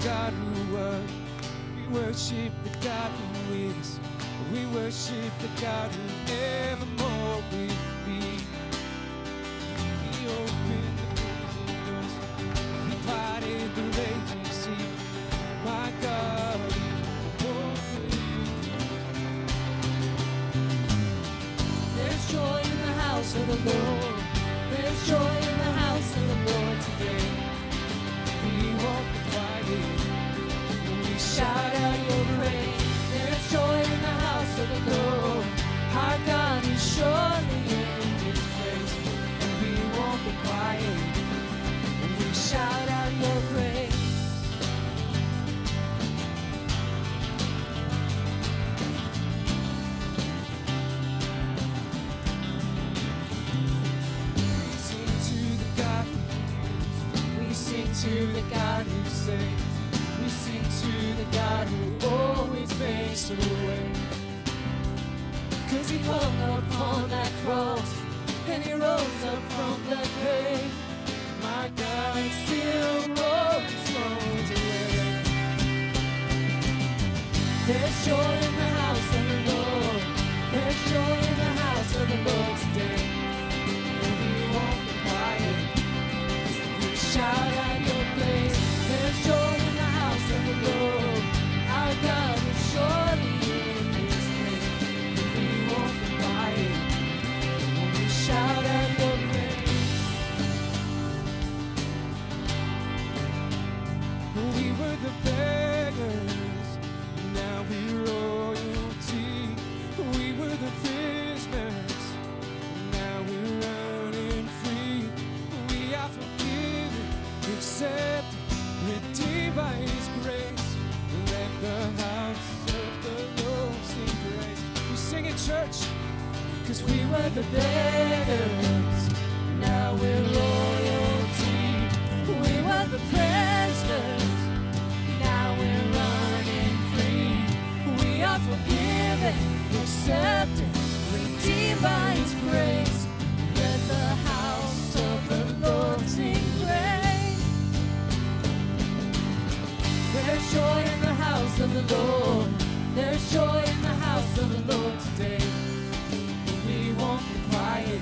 God who was. We worship the God who is. We worship the God who evermore will be. He opened the prison doors. He parted the raging sea. My God is holy. There's joy in the house of the Lord. There's joy in the house of the Lord today. We won't be quiet. We shout out your praise. There's joy in the house of the Lord. Our God is surely in this place. And we won't be quiet. We shout out your praise. To the God who saves, we sing to the God who always makes a way. 'Cause he hung upon that cross and he rose up from the grave. My God still rolls stones away. There's joy in the house of the Lord. There's joy in the house of the Lord today. And we won't be quiet. We shout out your praise. There's joy in the house of the Lord. Our God is surely in this place. We won't be quiet. We shout out your praise. We were the beggars, now we're royalty. We were the prisoners, now we're running free. We are forgiven, accepted, redeemed by His grace. Let the house of the Lord sing praise. We sing in church, 'cause we were the beggars, now we're royalty. We were the prisoners, now we're running free. We are forgiven, accepted, redeemed by His grace. Let the house of the Lord sing praise. There's joy in the house of the Lord. There's joy in the house of the Lord today. We won't be quiet.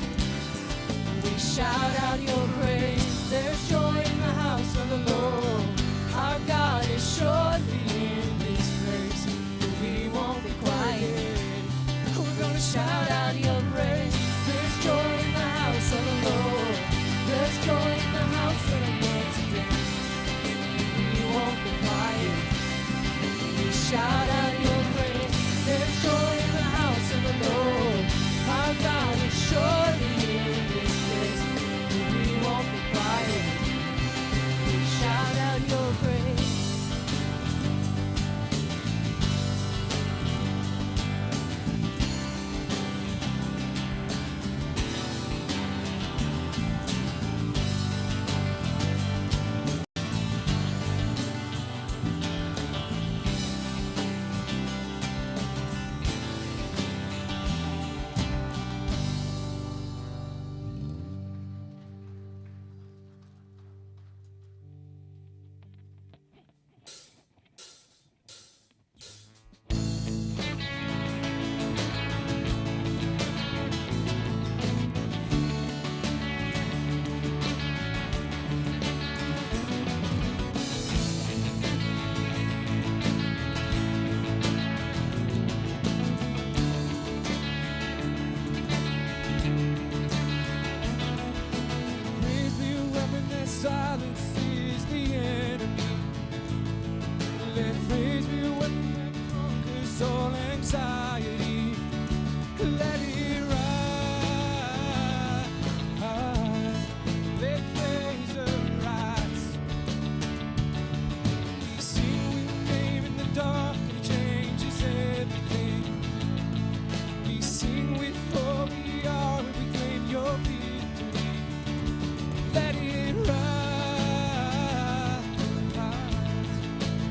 We shout out your praise. There's joy in the house of the Lord. Our God is surely in this place. We won't be quiet. We're gonna shout out your praise. There's joy in the house of the Lord. There's joy in the house of the Lord today. We won't be quiet. We shout out your praise. There's joy in the house of the Lord. Our God is surely in this place. We won't be quiet. We shout out your praise. Praise be a weapon that silences the enemy. Let praise be a weapon that conquers all anxiety. Let it rise. Let praise arise. We sing with your name in the dark and it changes everything. We sing with who we are and we claim your victory. Let it rise.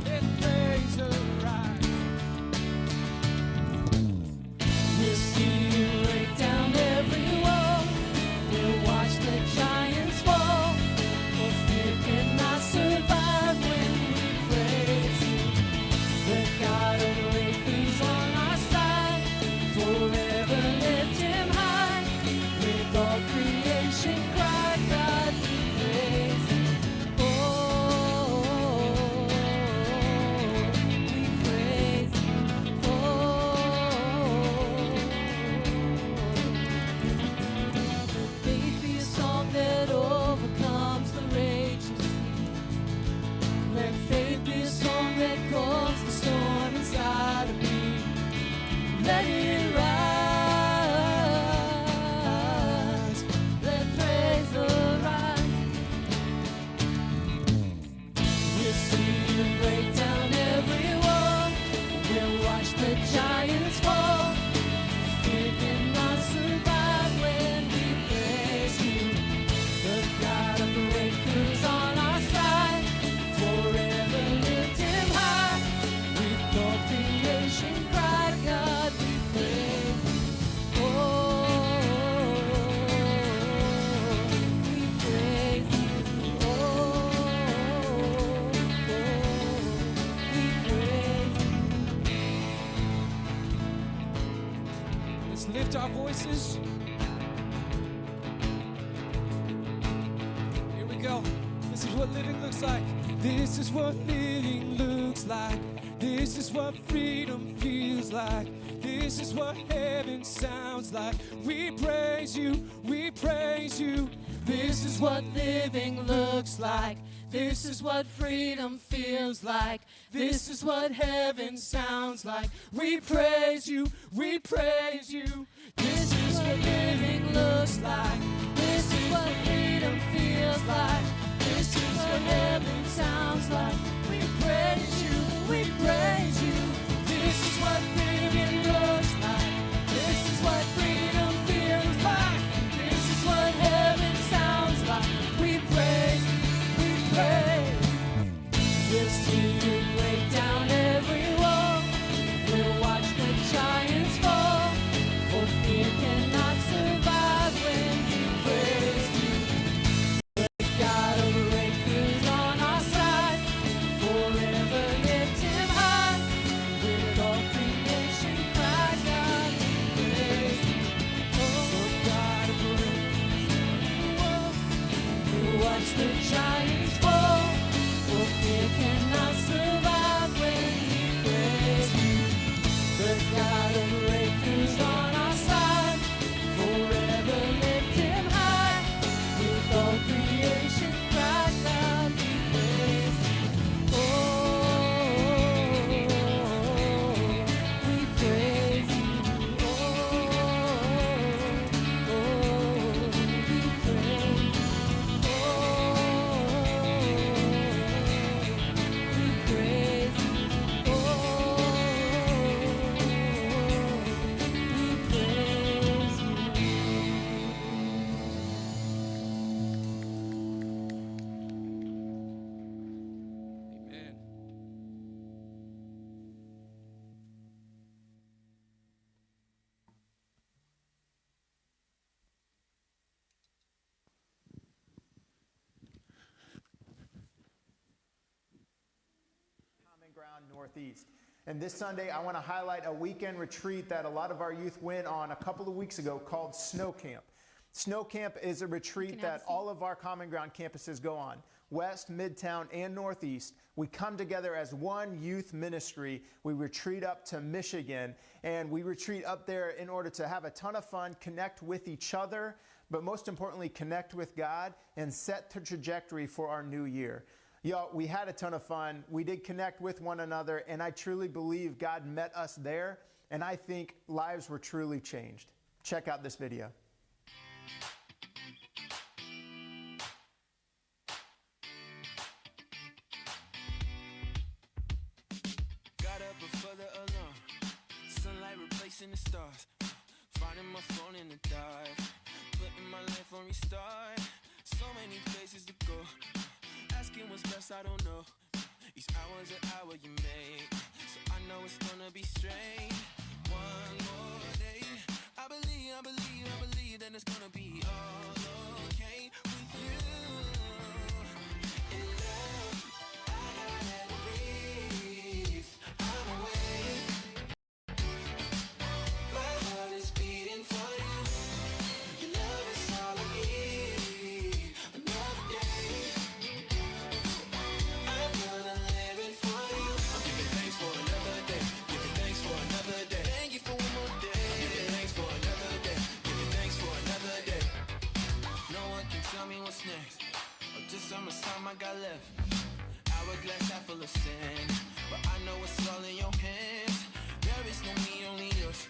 Let praise arise. our voices. Here we go. This is what living looks like. This is what living looks like. This is what freedom feels like. This is what heaven sounds like. We praise you, we praise you. This is what living looks like. This is what freedom feels like. This is what heaven sounds like. We praise you, we praise you. This is what living looks like. This is what freedom feels like. This is what heaven sounds like. We praise you, we praise you. This is what living looks like. This is what freedom feels like. This is what heaven sounds like. We praise, we praise. We'll see you break down every wall. We'll watch the giants fall. For fear cannot survive when we praise you. The God of breakthroughs on our side. Forever lift him high. With all creation cries out, we praise you. Oh, God of breakthroughs. We'll watch the giants fall. For fear cannot survive when we praise you. The God of breakthroughs on our side. Forever lift him high. With all creation cries out, we praise you. Oh, we praise you. Oh, we praise you. Amen. Common Ground Northeast. And this Sunday, I want to highlight a weekend retreat that a lot of our youth went on a couple of weeks ago called Snow Camp. Snow Camp is a retreat that all of our Common Ground campuses go on. West, Midtown, and Northeast. We come together as one youth ministry. We retreat up to Michigan, and we retreat up there in order to have a ton of fun, connect with each other, but most importantly, connect with God and set the trajectory for our new year. Y'all, we had a ton of fun. We did connect with one another, and I truly believe God met us there, and I think lives were truly changed. Check out this video. Got up before the alarm, sunlight replacing the stars, finding my phone in the dark, putting my life on restart, so many places to go, asking what's best, I don't know, each hour's an hour you make, so I know it's gonna be straight, one more day, I believe that it's gonna be all okay with you, in love, I gotta breathe, I'm awake, my heart is beating for you, your love is all I need, another day, I'm gonna live it for you, I'm giving thanks for another day, giving thanks for another day, thank you for one more day, I'm giving thanks for another day, giving thanks for another day, no one can tell me what's next, or just how much time I got left, hourglass half full of sand, but I know it's all in your hands, there is no me, only yours,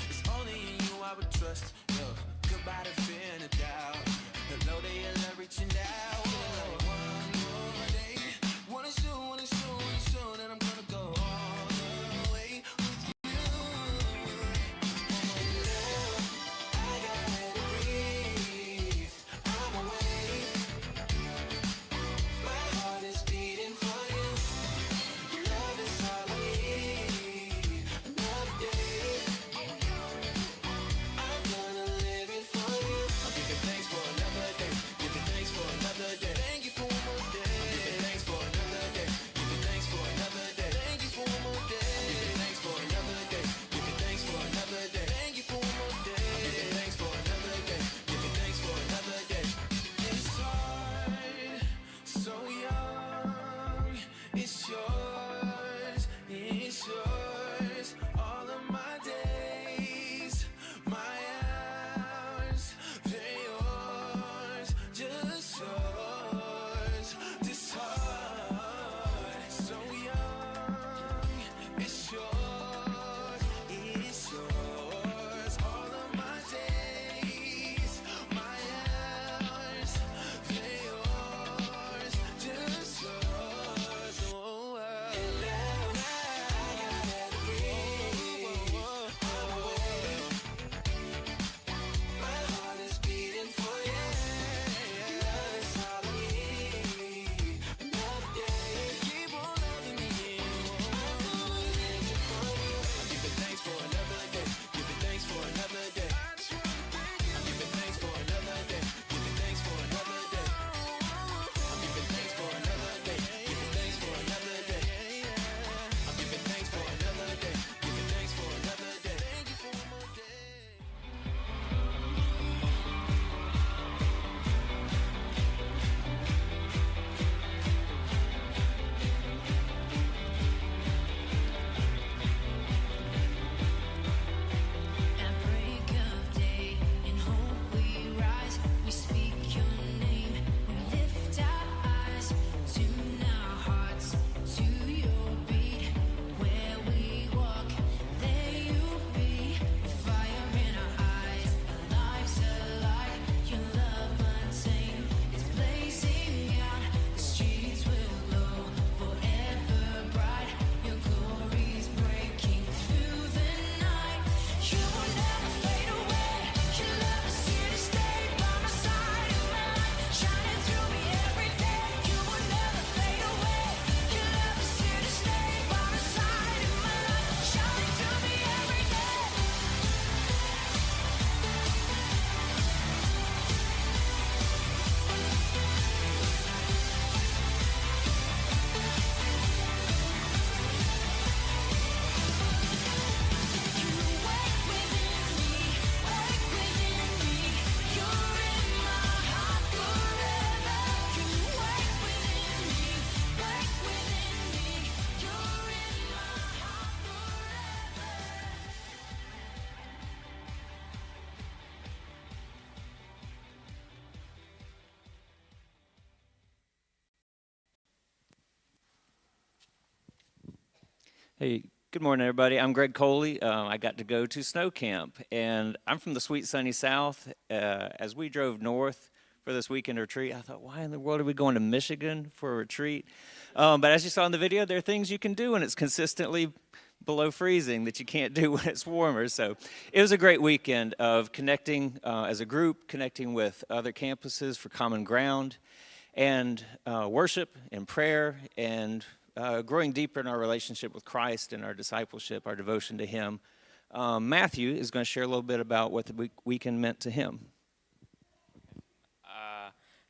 it's only in you I would trust, yo, goodbye to fear and a doubt, hello to your love reaching out, one more day, wanna show that I'm gonna go all the way with you, in love, I gotta breathe, I'm awake, my heart is beating for you, your love is all I need, another day, I'm gonna live it for you, I'm giving thanks for another day, giving thanks for another It's yours, it's yours. All of my days, my hours, they're yours, just yours. This heart, so young, it's yours, it's yours. All of my days, my hours, they're yours, just yours. Oh, and now I gotta breathe. My heart is beating for you. Your love is all I need. Another day, keep on loving me. I'm giving thanks for another day. Giving thanks for another day. I'm giving thanks for another day. Giving thanks for another day. I'm giving thanks for another day. Giving thanks for another day. I'm giving thanks for another day. Giving thanks for another day. Thank you for one more day. At break of day, in hope we rise. We speak your name. We lift our eyes, tune our hearts to your beat. Where we walk, there you be. With fire in our eyes, our lives alight. Your love untamed, it's blazing out. The streets will glow forever bright. Your glory's breaking through the night. You will never fade away. Your love is here to stay by my side in my life, shining through me every day. You will never fade away. Your love is here to stay by my side in my life, shining through me every day. You wake within me, wake within me. You're in my heart forever. You wake within me, wake within me. You're in my heart forever. Hey, good morning, everybody. I'm Greg Coley. I got to go to snow camp, and I'm from the sweet sunny South. As we drove north for this weekend retreat, I thought, why in the world are we going to Michigan for a retreat? But as you saw in the video, there are things you can do when it's consistently below freezing that you can't do when it's warmer. So it was a great weekend of connecting as a group, connecting with other campuses for common ground, and worship and prayer, and growing deeper in our relationship with Christ and our discipleship, our devotion to Him. Matthew is going to share a little bit about what the weekend meant to him.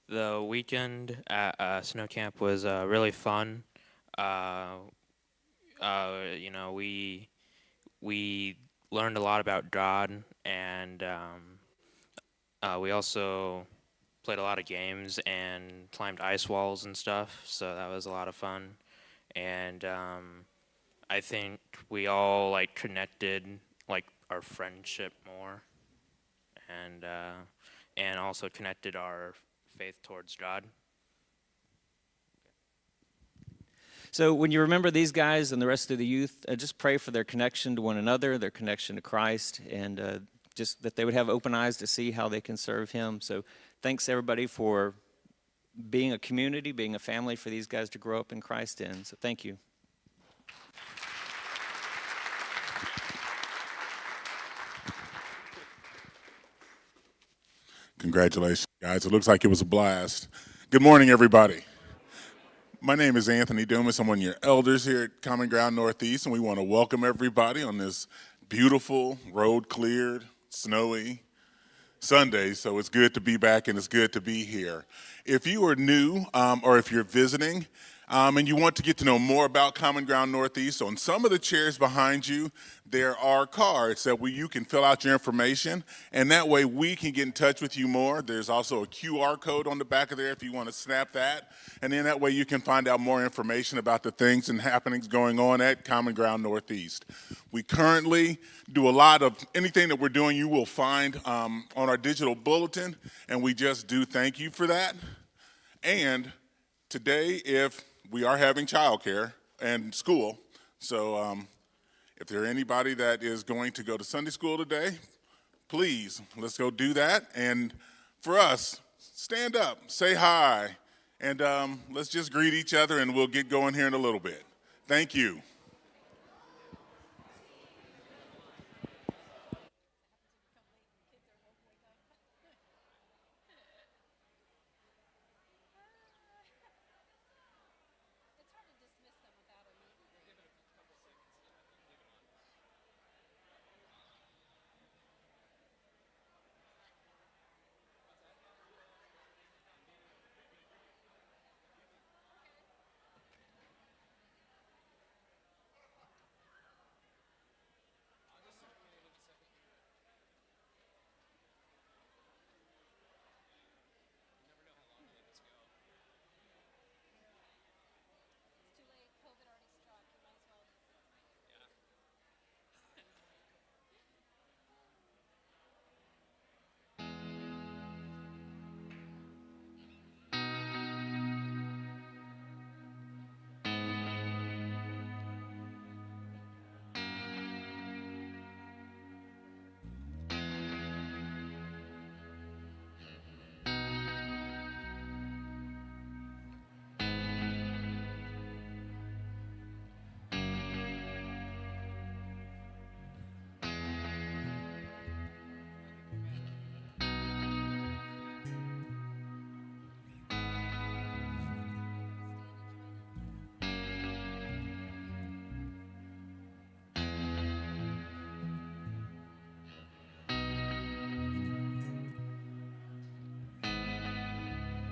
The weekend at snow camp was really fun. We learned a lot about God, and we also played a lot of games and climbed ice walls and stuff. So that was a lot of fun, and I think we all connected our friendship more, and also connected our faith towards God. So when you remember these guys and the rest of the youth, just pray for their connection to one another, their connection to Christ, and just that they would have open eyes to see how they can serve Him. So thanks, everybody, for being a community, being a family for these guys to grow up in Christ in. So thank you. Congratulations, guys. It looks like it was a blast. Good morning, everybody. My name is Anthony Dumas. I'm one of your elders here at Common Ground Northeast, and we want to welcome everybody on this beautiful, road-cleared, snowy Sunday. So it's good to be back, and it's good to be here. If you are new or if you're visiting, and you want to get to know more about Common Ground Northeast, on some of the chairs behind you, there are cards that you can fill out your information, and that way we can get in touch with you more. There's also a QR code on the back of there if you want to snap that, and then that way you can find out more information about the things and happenings going on at Common Ground Northeast. We currently do a lot of anything that we're doing you will find on our digital bulletin, and we just do thank you for that. And today, if we are having childcare and school, so if there anybody that is going to go to Sunday school today, please, let's go do that. And for us, stand up, say hi, and let's just greet each other, and we'll get going here in a little bit. Thank you.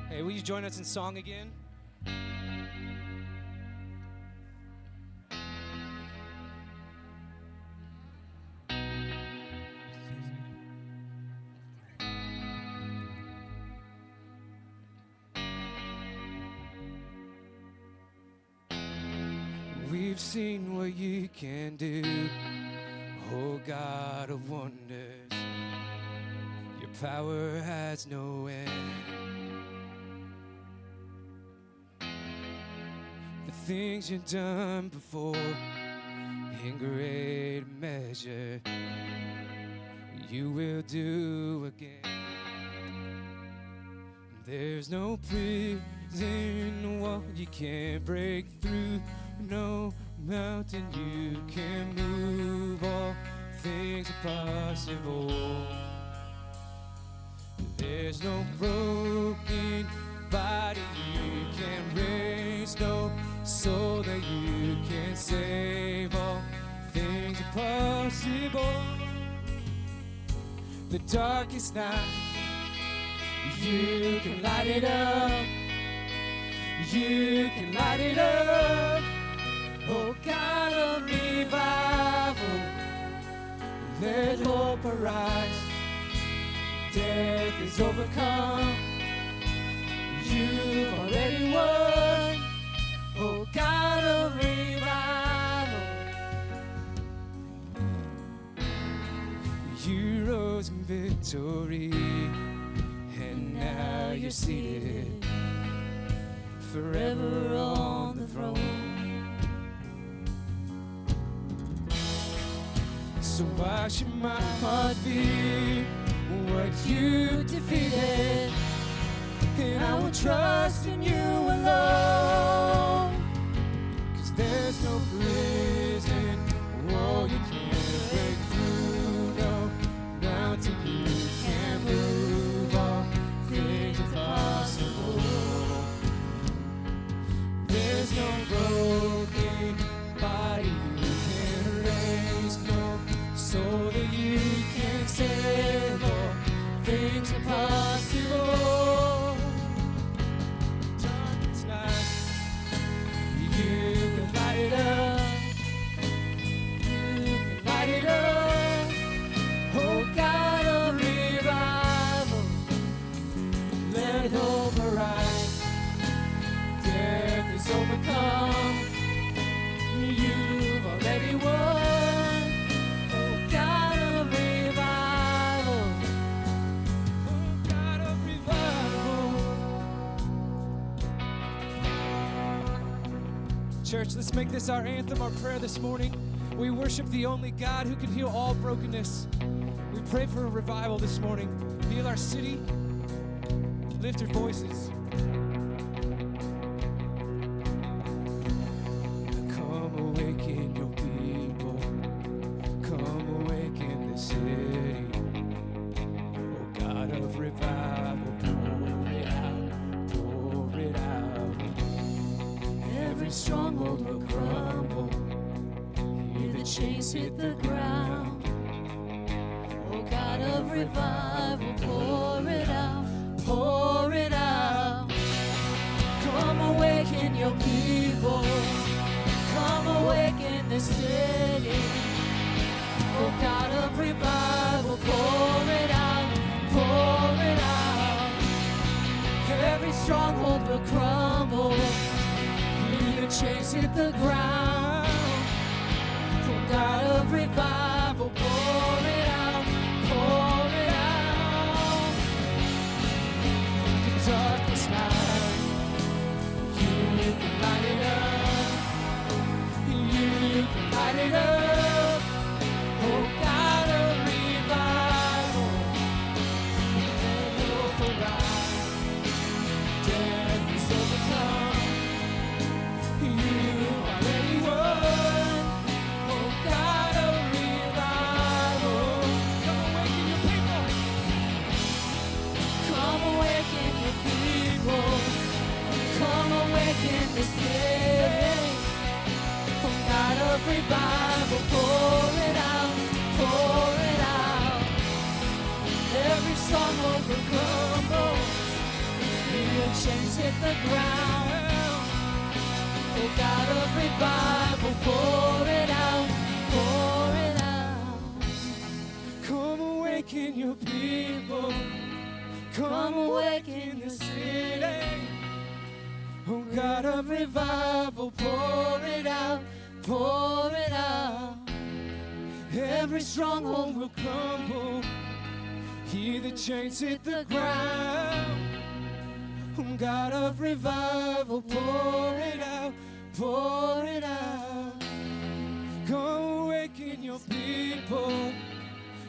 Hey, will you join us in song again? We've seen what you can do, oh God of wonders. Your power has no end. The things you've done before, in great measure, you will do again. There's no prison wall you can't break through, no mountain you can move. All things are possible. There's no broken body you can raise, no soul that you can save. All things are possible. The darkest night, you can light it up. You can light it up. Oh God of revival, let hope arise. Death is overcome. You've already won. Oh God of revival, you rose in victory, and now you're seated forever on the throne. So why should my heart fear what you defeated? And I will trust in you alone. 'Cause there's no prison wall you can't break through, no mountain you can't move. All things are possible. There's no broken body you can raise, no soul that you can save. All things are possible. Church, let's make this our anthem, our prayer this morning. We worship the only God who can heal all brokenness. We pray for a revival this morning. Heal our city. Lift your voices. Come awaken your people. Come awaken the city. Oh God of revival, pour it out, pour it out. Every stronghold will crumble. Hear the chains hit the ground. Oh God of revival, pour it out, pour it out. Come awaken your people. Come awaken the city. Oh God of revival, pour it out, pour it out. Every stronghold will crumble. Hear the chains hit the ground. Oh God of revival, pour it out, pour it out. The darkest night, you can light it up. You can light it up. Oh God of revival, never override. Death is overcome. You already won. Oh God of revival, come awaken your people. Come awaken your people. Come awaken the city. Oh God of revival, pour it out, pour it out. Every stronghold will crumble. Your chains hit the ground. Oh God of revival, pour it out, pour it out. Come awaken your people. Come awaken the city. Oh God of revival, pour it out, pour it out. Every stronghold will crumble. Hear the chains hit the ground. Oh God of revival, pour it out, pour it out. Come awaken your people.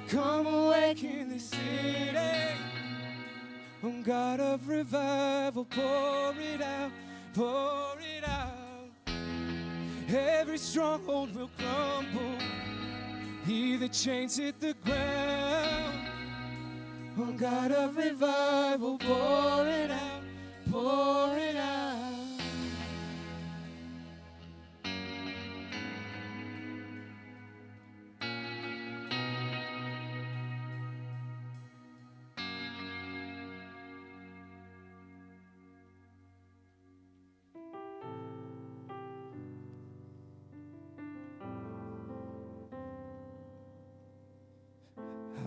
Come awaken the city. Oh God of revival, pour it out, pour it out. Every stronghold will crumble. Hear the chains hit the ground. Oh God of revival, pour it out, pour it out.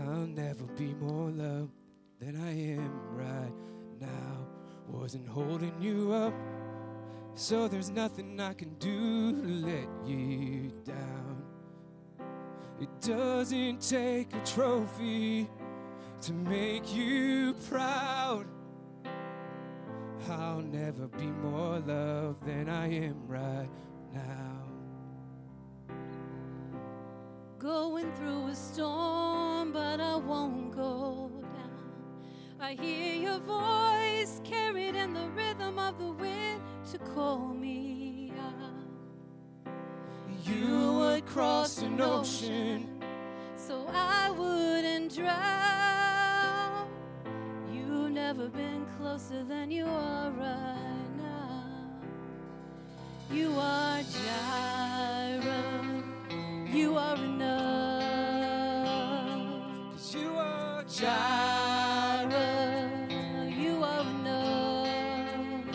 I'll never be more loved than I am right now. Wasn't holding you up, so there's nothing I can do to let you down. It doesn't take a trophy to make you proud. I'll never be more loved than I am right now. Going through a storm, but I won't go down. I hear your voice carried in the rhythm of the wind to call me out. You would cross an ocean, so I wouldn't drown. You've never been closer than you are right now. You are Jireh. You are enough. 'cause you are Jireh, you are enough.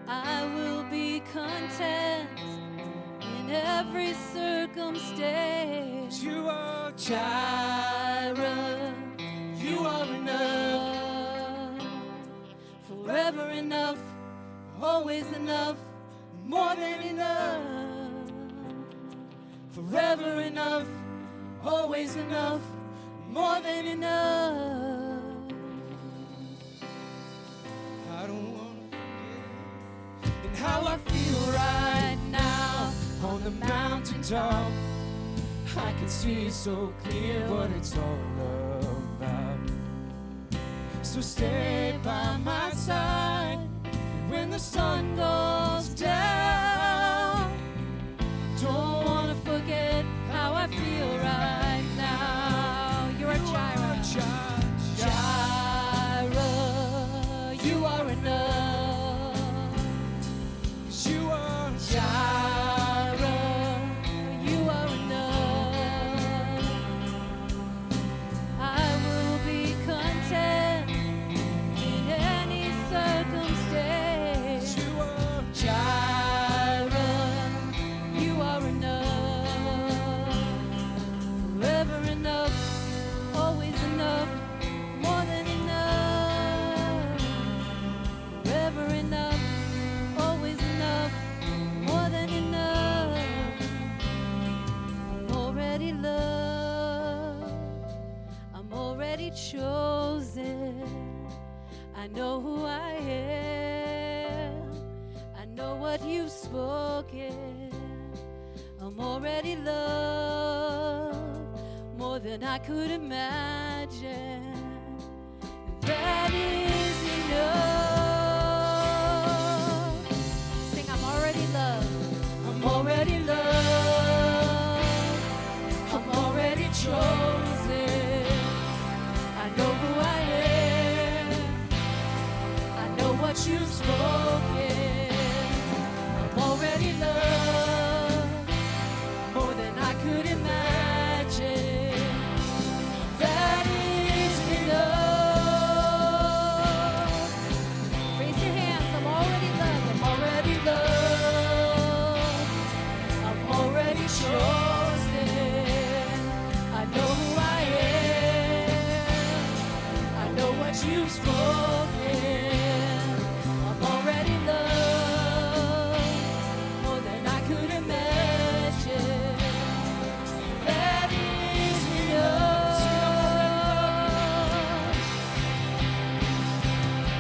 I will be content in every circumstance. You are Jireh, you are enough. Forever enough, always enough, more than enough. Forever enough, always enough, more than enough. I don't want to forget and how I feel on the mountaintop. I can see so clear what it's all about. So stay by my side when the sun goes down. Don't want to forget how I feel right now. You're a Jireh. Jireh, you are enough. You are Jireh, you are enough. I will be content in any circumstance. You are Jireh, you are enough. Forever enough, always enough, more than enough. Forever enough, always enough, more than enough. I'm already loved. I'm already chosen. I know who I am. I know what you've spoken. I'm already loved more than I could imagine. That is enough. Sing, I'm already loved. I'm already loved. I'm already chosen. I know who I am. I know what you've spoken. I'm already loved more than I could imagine. That is enough. Raise your hands. I'm already loved. I'm already loved. I'm already chosen. I know who I am. I know what you've spoken. I'm already loved more than I could imagine. That is enough.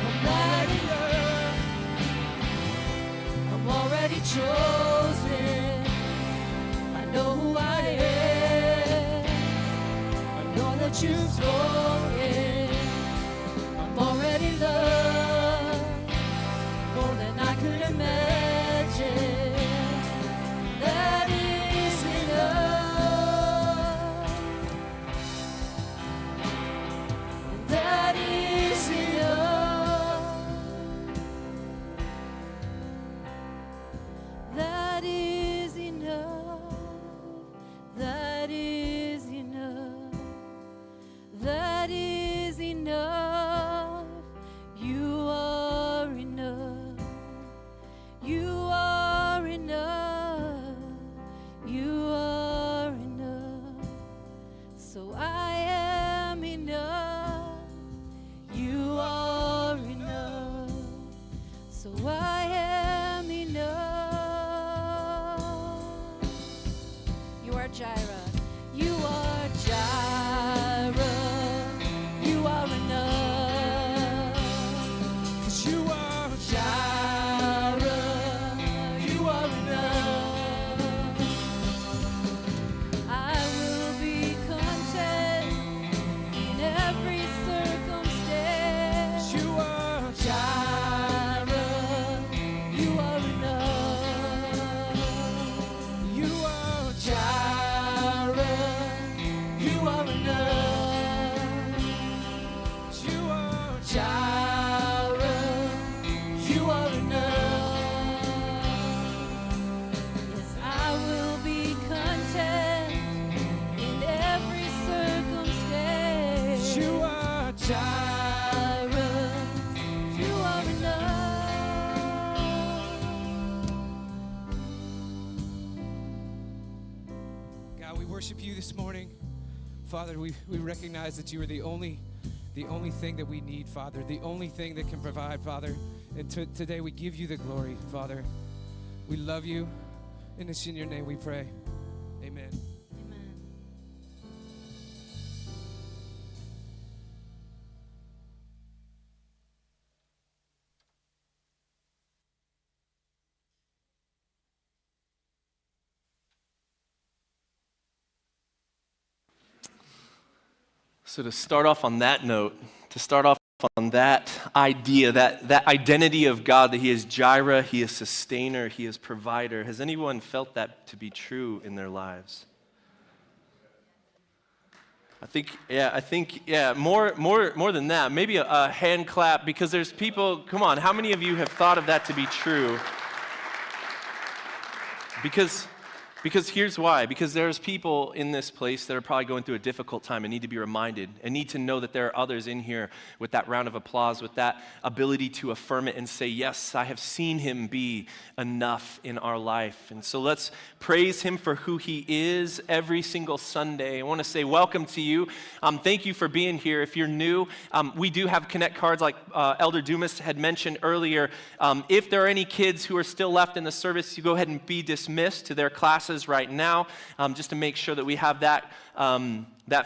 I'm already loved. I'm already chosen. I know who I am. I know that you've spoken. I'm already loved more than I could imagine. That is enough. That is enough. That is enough. That is enough. That is enough. You are enough. You are enough. You are enough. So I am enough. You are enough. So I am enough. You are Jireh. You are Jireh. You are enough. 'Cause you are Jireh. You are enough. I will be content in every circumstance. You are Jireh, you are enough. You are Jireh. You are enough. You are Jireh. You are enough. Yes, I will be content in every circumstance. You are Jireh. You are enough. God, we worship you this morning. Father, we recognize that you are the only thing that we need, Father, the only thing that can provide, Father. And today we give you the glory, Father. We love you, and it's in your name we pray. Amen. Amen. So to start off on that note, to start off on that idea, that identity of God, that he is Jireh, he is sustainer, he is provider, has anyone felt that to be true in their lives? I think, more than that. Maybe a hand clap, because there's people, come on, how many of you have thought of that to be true? Because here's why. Because there's people in this place that are probably going through a difficult time and need to be reminded and need to know that there are others in here with that round of applause, with that ability to affirm it and say, yes, I have seen him be enough in our life. And so let's praise him for who he is every single Sunday. I want to say welcome to you. Thank you for being here. If you're new, we do have Connect cards like Elder Dumas had mentioned earlier. If there are any kids who are still left in the service, you go ahead and be dismissed to their classes right now, just to make sure that we have that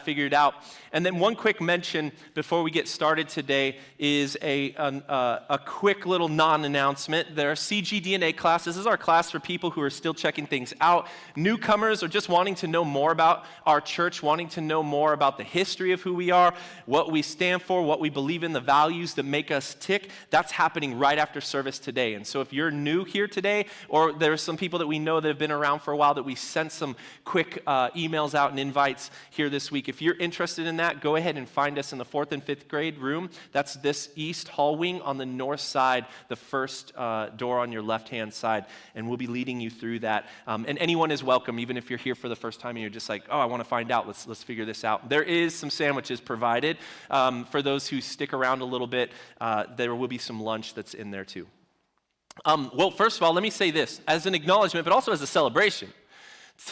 figured out. And then one quick mention before we get started today is a quick little non-announcement. There are CGDNA classes. This is our class for people who are still checking things out, newcomers, or just wanting to know more about our church, wanting to know more about the history of who we are, what we stand for, what we believe in, the values that make us tick. That's happening right after service today. And so if you're new here today, or there are some people that we know that have been around for a while that we sent some quick emails out and invites here this week. If you're interested in that, go ahead and find us in the 4th and 5th grade room. That's this east hall wing on the north side, the first door on your left-hand side, and we'll be leading you through that. And anyone is welcome, even if you're here for the first time and you're just like, oh, I want to find out. Let's figure this out. There is some sandwiches provided for those who stick around a little bit. There will be some lunch that's in there too. Well, first of all, let me say this as an acknowledgement, but also as a celebration.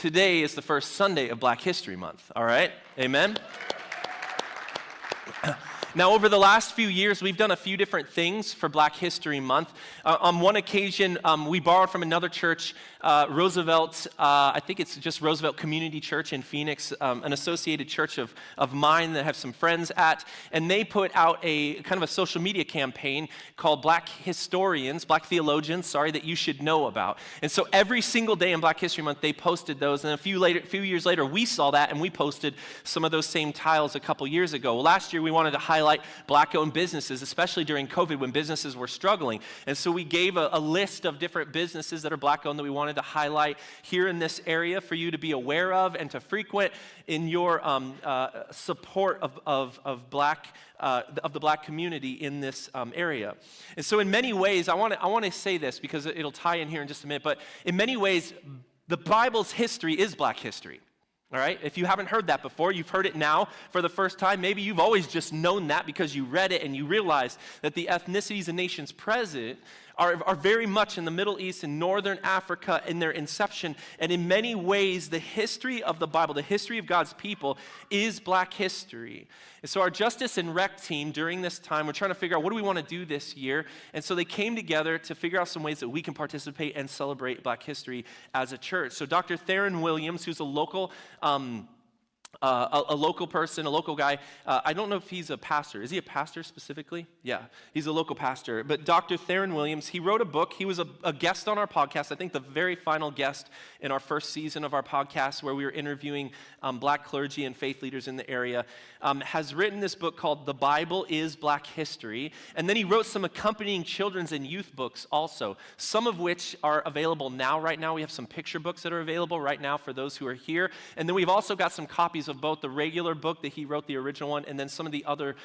Today is the first Sunday of Black History Month, all right? Amen? Now, over the last few years, we've done a few different things for Black History Month. On one occasion, we borrowed from another church, Roosevelt, I think it's just Roosevelt Community Church in Phoenix, an associated church of mine that I have some friends at, and they put out a kind of a social media campaign called Black Theologians, that you should know about. And so every single day in Black History Month, they posted those, and a few years later, we saw that, and we posted some of those same tiles a couple years ago. Well, last year, we wanted to highlight Black-owned businesses, especially during COVID when businesses were struggling. And so we gave a list of different businesses that are Black-owned that we wanted to highlight here in this area for you to be aware of and to frequent in your support of the Black community in this area. And so in many ways, I want to say this because it'll tie in here in just a minute, but in many ways, the Bible's history is Black history. All right, if you haven't heard that before, you've heard it now for the first time. Maybe you've always just known that because you read it and you realize that the ethnicities and nations present are very much in the Middle East and Northern Africa in their inception. And in many ways, the history of the Bible, the history of God's people, is Black history. And so our Justice and Rec team, during this time, we're trying to figure out what do we want to do this year. And so they came together to figure out some ways that we can participate and celebrate Black history as a church. So Dr. Theron Williams, who's a local person, a local guy. I don't know if he's a pastor. Is he a pastor specifically? Yeah, he's a local pastor. But Dr. Theron Williams, he wrote a book. He was a guest on our podcast, I think the very final guest in our first season of our podcast where we were interviewing Black clergy and faith leaders in the area, has written this book called The Bible is Black History. And then he wrote some accompanying children's and youth books also, some of which are available now. Right now we have some picture books that are available right now for those who are here. And then we've also got some copies of both the regular book that he wrote, the original one, and then some of the other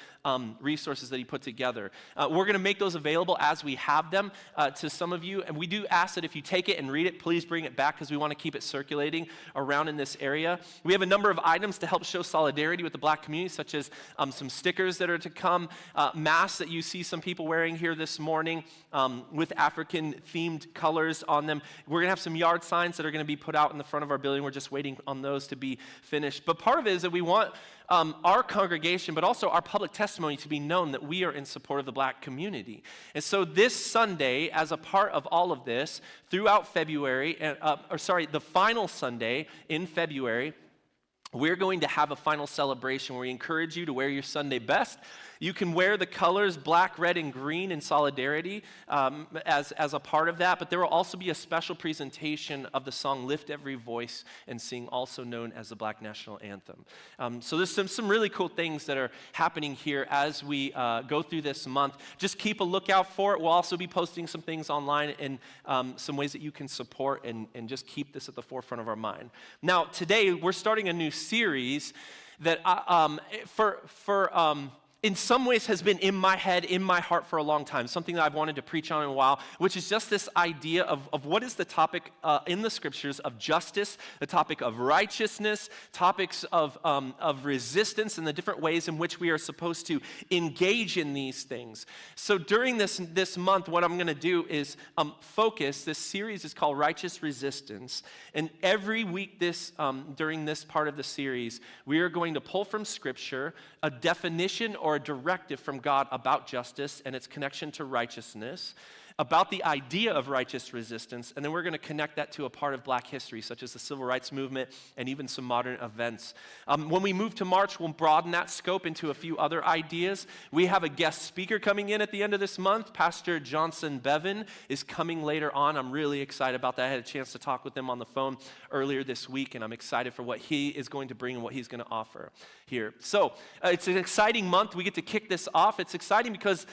resources that he put together. We're going to make those available as we have them to some of you. And we do ask that if you take it and read it, please bring it back because we want to keep it circulating around in this area. We have a number of items to help show solidarity with the Black community, such as some stickers that are to come, masks that you see some people wearing here this morning with African-themed colors on them. We're going to have some yard signs that are going to be put out in the front of our building. We're just waiting on those to be finished. But part of it is that we want our congregation, but also our public testimony to be known that we are in support of the Black community. And so this Sunday, as a part of all of this, throughout February, the final Sunday in February, we're going to have a final celebration where we encourage you to wear your Sunday best. You can wear the colors black, red, and green in solidarity as a part of that, but there will also be a special presentation of the song Lift Every Voice and Sing, also known as the Black National Anthem. So there's some really cool things that are happening here as we go through this month. Just keep a lookout for it. We'll also be posting some things online and some ways that you can support and just keep this at the forefront of our mind. Now, today we're starting a new series that in some ways has been in my head, in my heart for a long time, something that I've wanted to preach on in a while, which is just this idea of what is the topic in the scriptures of justice, the topic of righteousness, topics of resistance, and the different ways in which we are supposed to engage in these things. So during this month, what I'm going to do is focus. This series is called Righteous Resistance, and every week during this part of the series, we are going to pull from scripture a definition or a directive from God about justice and its connection to righteousness, about the idea of righteous resistance, and then we're going to connect that to a part of Black history, such as the Civil Rights Movement and even some modern events. When we move to March, we'll broaden that scope into a few other ideas. We have a guest speaker coming in at the end of this month. Pastor Johnson Bevan is coming later on. I'm really excited about that. I had a chance to talk with him on the phone earlier this week, and I'm excited for what he is going to bring and what he's going to offer here. So it's an exciting month. We get to kick this off. It's exciting because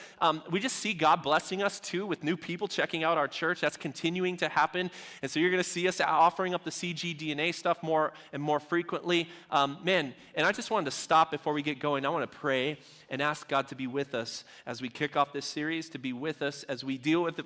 we just see God blessing us too with new people checking out our church. That's continuing to happen. And so you're going to see us offering up the CGDNA stuff more and more frequently. And I just wanted to stop before we get going. I want to pray and ask God to be with us as we kick off this series, to be with us as we deal with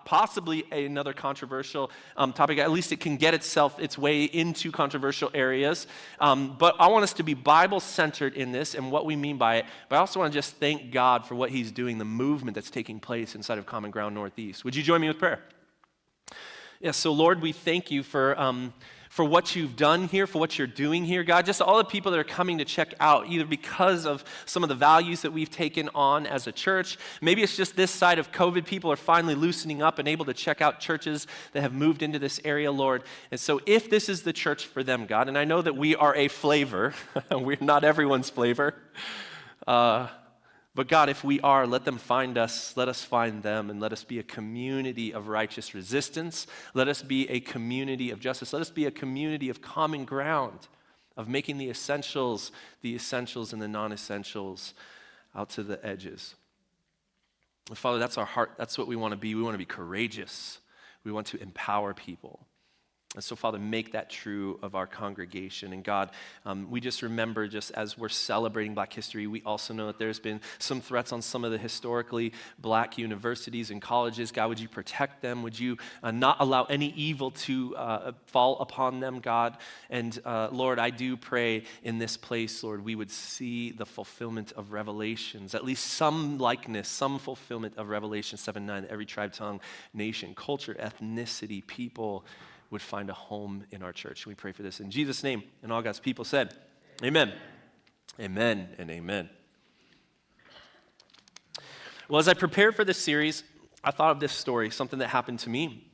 possibly another controversial topic. At least it can get its way into controversial areas. But I want us to be Bible-centered in this and what we mean by it. But I also want to just thank God for what he's doing, the movement that's taking place inside of Common Ground Northeast. Would you join me with prayer? Yeah, so Lord, we thank you for what you've done here, for what you're doing here, God. Just all the people that are coming to check out, either because of some of the values that we've taken on as a church. Maybe it's just this side of COVID, people are finally loosening up and able to check out churches that have moved into this area, Lord. And so if this is the church for them, God, and I know that we are a flavor, we're not everyone's flavor, but God, if we are, let them find us, let us find them, and let us be a community of righteous resistance. Let us be a community of justice. Let us be a community of common ground, of making the essentials and the non-essentials out to the edges. And Father, that's our heart. That's what we want to be. We want to be courageous. We want to empower people. And so, Father, make that true of our congregation. And God, we just remember, just as we're celebrating Black history, we also know that there's been some threats on some of the historically Black universities and colleges. God, would you protect them? Would you not allow any evil to fall upon them, God? And Lord, I do pray in this place, Lord, we would see the fulfillment of Revelations, at least some likeness, some fulfillment of Revelation 7:9, that every tribe, tongue, nation, culture, ethnicity, people would find a home in our church. We pray for this in Jesus' name. And all God's people said, amen. Amen and amen. Well, as I prepared for this series, I thought of this story, something that happened to me,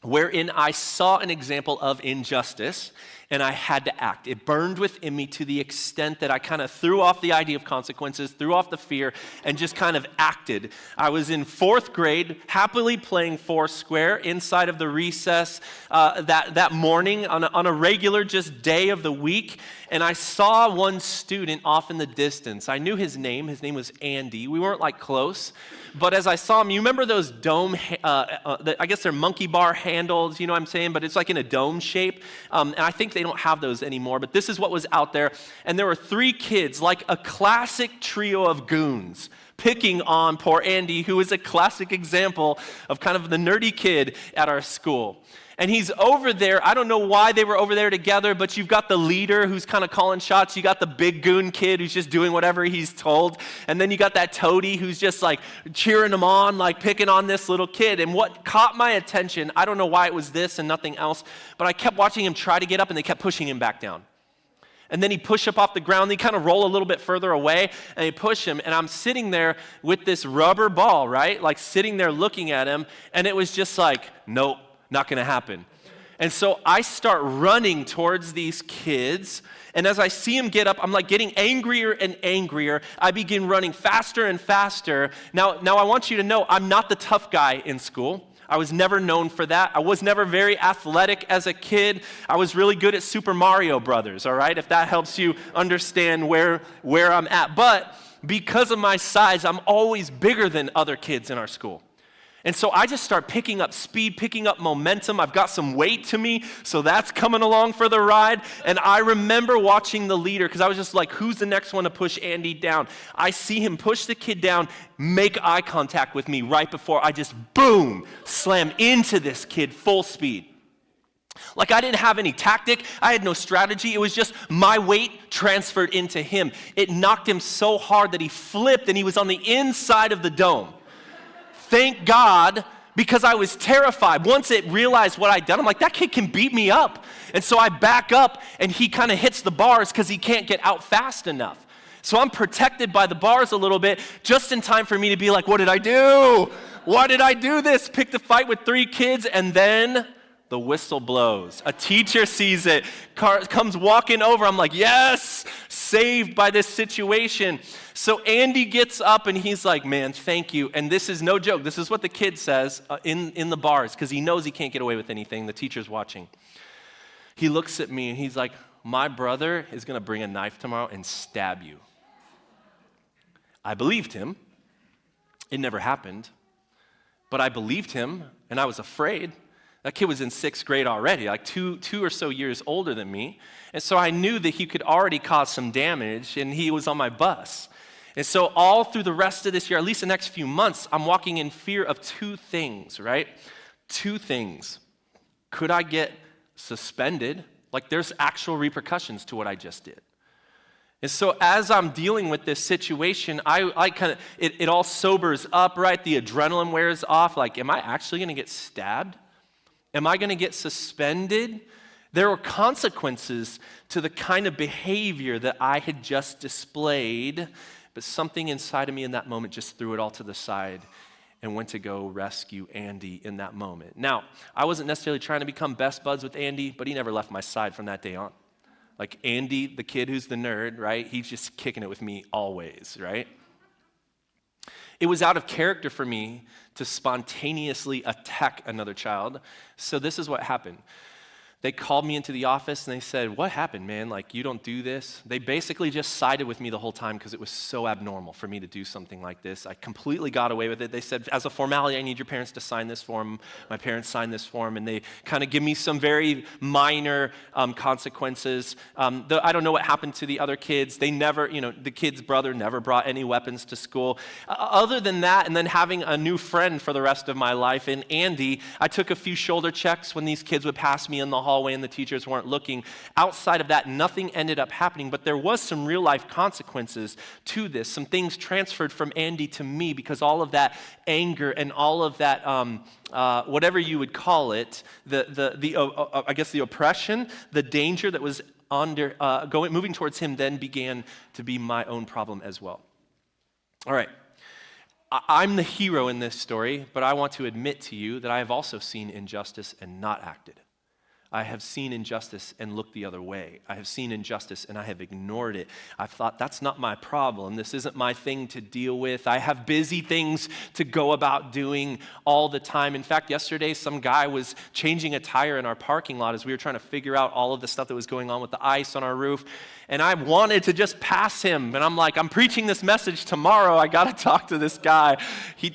wherein I saw an example of injustice and I had to act. It burned within me to the extent that I kind of threw off the idea of consequences, threw off the fear, and just kind of acted. I was in 4th grade, happily playing Foursquare inside of the recess that morning on a regular just day of the week, and I saw one student off in the distance. I knew his name. His name was Andy. We weren't like close, but as I saw him, you remember those dome, I guess they're monkey bar handles, you know what I'm saying? But it's like in a dome shape, and I think they don't have those anymore, but this is what was out there. And there were 3 kids, like a classic trio of goons, picking on poor Andy, who is a classic example of kind of the nerdy kid at our school. And he's over there. I don't know why they were over there together, but you've got the leader who's kind of calling shots. You got the big goon kid who's just doing whatever he's told. And then you got that toady who's just like cheering him on, like picking on this little kid. And what caught my attention, I don't know why it was this and nothing else, but I kept watching him try to get up and they kept pushing him back down. And then he'd push up off the ground, he'd kind of roll a little bit further away, and he'd push him. And I'm sitting there with this rubber ball, right? Like sitting there looking at him, and it was just like, nope, not going to happen. And so I start running towards these kids. And as I see them get up, I'm like getting angrier and angrier. I begin running faster and faster. Now I want you to know I'm not the tough guy in school. I was never known for that. I was never very athletic as a kid. I was really good at Super Mario Brothers, all right? If that helps you understand where I'm at. But because of my size, I'm always bigger than other kids in our school. And so I just start picking up speed, picking up momentum. I've got some weight to me, so that's coming along for the ride. And I remember watching the leader, because I was just like, who's the next one to push Andy down? I see him push the kid down, make eye contact with me right before I just, boom, slam into this kid full speed. Like I didn't have any tactic, I had no strategy, it was just my weight transferred into him. It knocked him so hard that he flipped and he was on the inside of the dome. Thank God, because I was terrified. Once it realized what I'd done, I'm like, that kid can beat me up. And so I back up, and he kind of hits the bars because he can't get out fast enough. So I'm protected by the bars a little bit, just in time for me to be like, what did I do? Why did I do this? Picked a fight with 3 kids, and then the whistle blows. A teacher sees it, comes walking over. I'm like, yes, saved by this situation. So Andy gets up and he's like, man, thank you. And this is no joke. This is what the kid says in the bars, because he knows he can't get away with anything. The teacher's watching. He looks at me and he's like, my brother is going to bring a knife tomorrow and stab you. I believed him. It never happened. But I believed him and I was afraid. That kid was in 6th grade already, like two or so years older than me. And so I knew that he could already cause some damage, and he was on my bus. And so all through the rest of this year, at least the next few months, I'm walking in fear of 2 things, right? 2 things. Could I get suspended? Like there's actual repercussions to what I just did. And so as I'm dealing with this situation, I kind of, it all sobers up, right? The adrenaline wears off. Like, am I actually going to get stabbed? Am I going to get suspended? There were consequences to the kind of behavior that I had just displayed, but something inside of me in that moment just threw it all to the side and went to go rescue Andy in that moment. Now, I wasn't necessarily trying to become best buds with Andy, but he never left my side from that day on. Like Andy, the kid who's the nerd, right? He's just kicking it with me always, right? It was out of character for me to spontaneously attack another child. So this is what happened. They called me into the office and they said, what happened, man? Like, you don't do this? They basically just sided with me the whole time because it was so abnormal for me to do something like this. I completely got away with it. They said, as a formality, I need your parents to sign this form. My parents signed this form, and they kind of give me some very minor consequences. I don't know what happened to the other kids. They never, the kid's brother never brought any weapons to school. Other than that, and then having a new friend for the rest of my life, and Andy, I took a few shoulder checks when these kids would pass me in the hallway and the teachers weren't looking. Outside of that, nothing ended up happening, but there was some real life consequences to this. Some things transferred from Andy to me because all of that anger and all of that, whatever you would call it, I guess the oppression, the danger that was moving towards him then began to be my own problem as well. All right. I'm the hero in this story, but I want to admit to you that I have also seen injustice and not acted. I have seen injustice and looked the other way. I have seen injustice and I have ignored it. I've thought, that's not my problem. This isn't my thing to deal with. I have busy things to go about doing all the time. In fact, yesterday, some guy was changing a tire in our parking lot as we were trying to figure out all of the stuff that was going on with the ice on our roof. And I wanted to just pass him. And I'm like, I'm preaching this message tomorrow. I got to talk to this guy.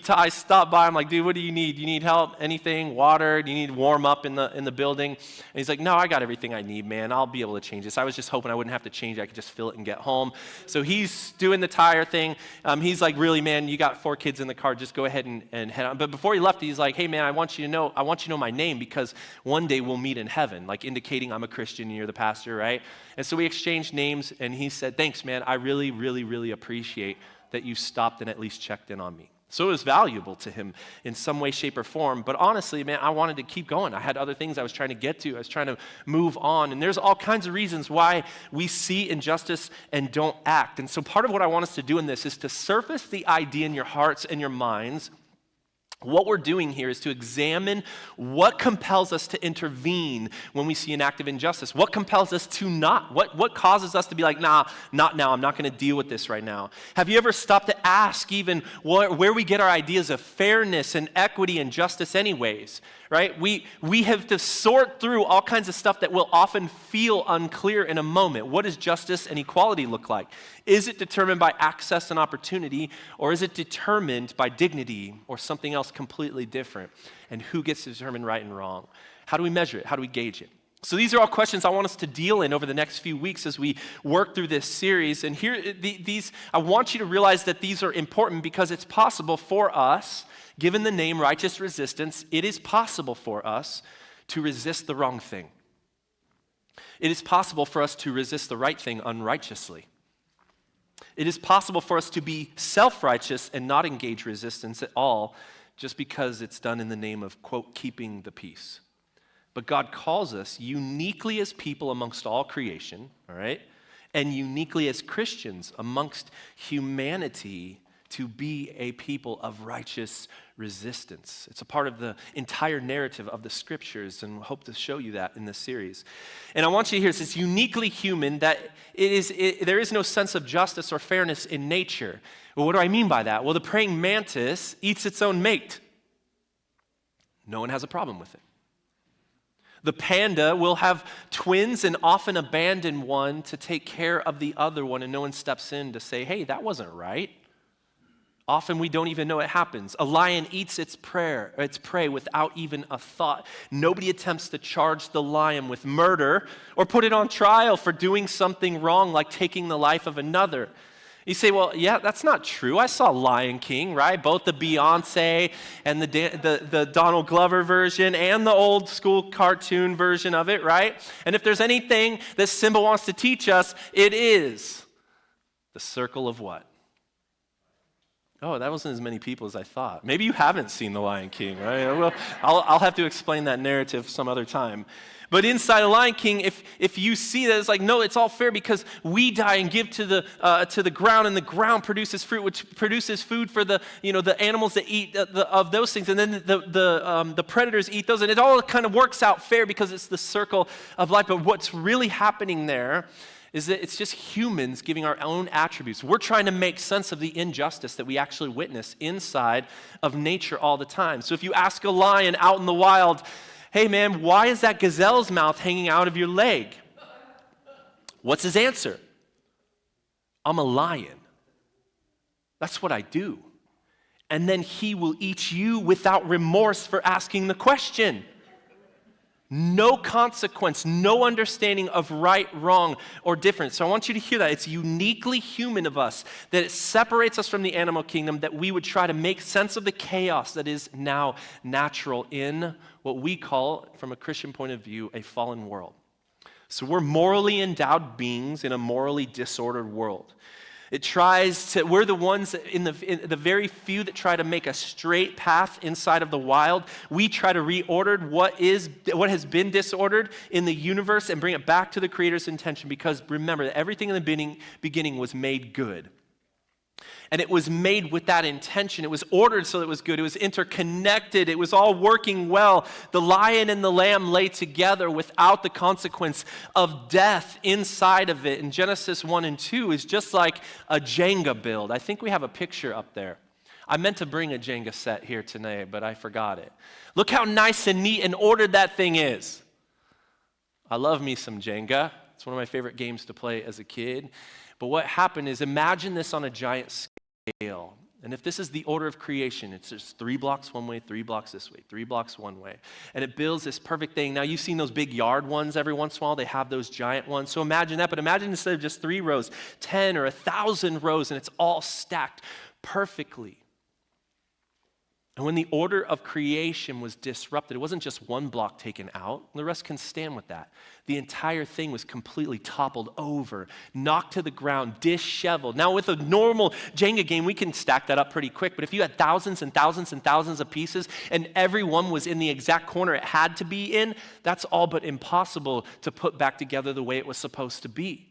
I stopped by. I'm like, dude, what do you need? Do you need help? Anything? Water? Do you need warm up in the building? And he's like, no, I got everything I need, man. I'll be able to change this. I was just hoping I wouldn't have to change it. I could just fill it and get home. So he's doing the tire thing. He's like, really, man, you got 4 kids in the car. Just go ahead and head on. But before he left, he's like, hey, man, I want you to know my name because one day we'll meet in heaven, like indicating I'm a Christian and you're the pastor, right? And so we exchanged names, and he said, thanks, man. I really, really, really appreciate that you stopped and at least checked in on me. So it was valuable to him in some way, shape, or form. But honestly, man, I wanted to keep going. I had other things I was trying to get to. I was trying to move on. And there's all kinds of reasons why we see injustice and don't act. And so part of what I want us to do in this is to surface the idea in your hearts and your minds What we're doing here is to examine what compels us to intervene when we see an act of injustice. What compels us to not? What causes us to be like, nah, not now. I'm not going to deal with this right now. Have you ever stopped to ask even where we get our ideas of fairness and equity and justice anyways, right? We have to sort through all kinds of stuff that will often feel unclear in a moment. What does justice and equality look like? Is it determined by access and opportunity, or is it determined by dignity or something else completely different? And who gets to determine right and wrong? How do we measure it? How do we gauge it? So these are all questions I want us to deal in over the next few weeks as we work through this series. And here, I want you to realize that these are important because it's possible for us, given the name righteous resistance, it is possible for us to resist the wrong thing. It is possible for us to resist the right thing unrighteously. It is possible for us to be self-righteous and not engage resistance at all just because it's done in the name of, quote, keeping the peace. But God calls us uniquely as people amongst all creation, all right, and uniquely as Christians amongst humanity to be a people of righteous resistance. It's a part of the entire narrative of the scriptures, and we'll hope to show you that in this series. And I want you to hear this. It's uniquely human that there is no sense of justice or fairness in nature. Well, what do I mean by that? Well, the praying mantis eats its own mate. No one has a problem with it. The panda will have twins and often abandon one to take care of the other one, and no one steps in to say, hey, that wasn't right. Often we don't even know it happens. A lion eats its prey without even a thought. Nobody attempts to charge the lion with murder or put it on trial for doing something wrong like taking the life of another. You say, well, yeah, that's not true. I saw Lion King, right? Both the Beyonce and the Donald Glover version and the old school cartoon version of it, right? And if there's anything that Simba wants to teach us, it is the circle of what? Oh, that wasn't as many people as I thought. Maybe you haven't seen The Lion King, right? Well, I'll have to explain that narrative some other time. But inside The Lion King, if you see that, it's like, no, it's all fair because we die and give to the ground, and the ground produces fruit, which produces food for the animals that eat of those things, and then the predators eat those, and it all kind of works out fair because it's the circle of life. But what's really happening there is that it's just humans giving our own attributes. We're trying to make sense of the injustice that we actually witness inside of nature all the time. So if you ask a lion out in the wild, hey man, why is that gazelle's mouth hanging out of your leg? What's his answer? I'm a lion. That's what I do. And then he will eat you without remorse for asking the question. No consequence, no understanding of right, wrong, or difference. So I want you to hear that. It's uniquely human of us, that it separates us from the animal kingdom, that we would try to make sense of the chaos that is now natural in what we call, from a Christian point of view, a fallen world. So we're morally endowed beings in a morally disordered world. We're the ones in the very few that try to make a straight path inside of the wild. We try to reorder what has been disordered in the universe and bring it back to the Creator's intention, because remember that everything in the beginning was made good. And it was made with that intention. It was ordered so that it was good. It was interconnected. It was all working well. The lion and the lamb lay together without the consequence of death inside of it. And Genesis 1 and 2 is just like a Jenga build. I think we have a picture up there. I meant to bring a Jenga set here today, but I forgot it. Look how nice and neat and ordered that thing is. I love me some Jenga. It's one of my favorite games to play as a kid. But what happened is, imagine this on a giant scale. And if this is the order of creation, it's just 3 blocks one way, 3 blocks this way, 3 blocks one way. And it builds this perfect thing. Now, you've seen those big yard ones every once in a while. They have those giant ones. So imagine that. But imagine instead of just 3 rows, 10 or 1,000 rows, and it's all stacked perfectly. And when the order of creation was disrupted, it wasn't just 1 block taken out. The rest can stand with that. The entire thing was completely toppled over, knocked to the ground, disheveled. Now, with a normal Jenga game, we can stack that up pretty quick. But if you had thousands and thousands and thousands of pieces, and every one was in the exact corner it had to be in, that's all but impossible to put back together the way it was supposed to be.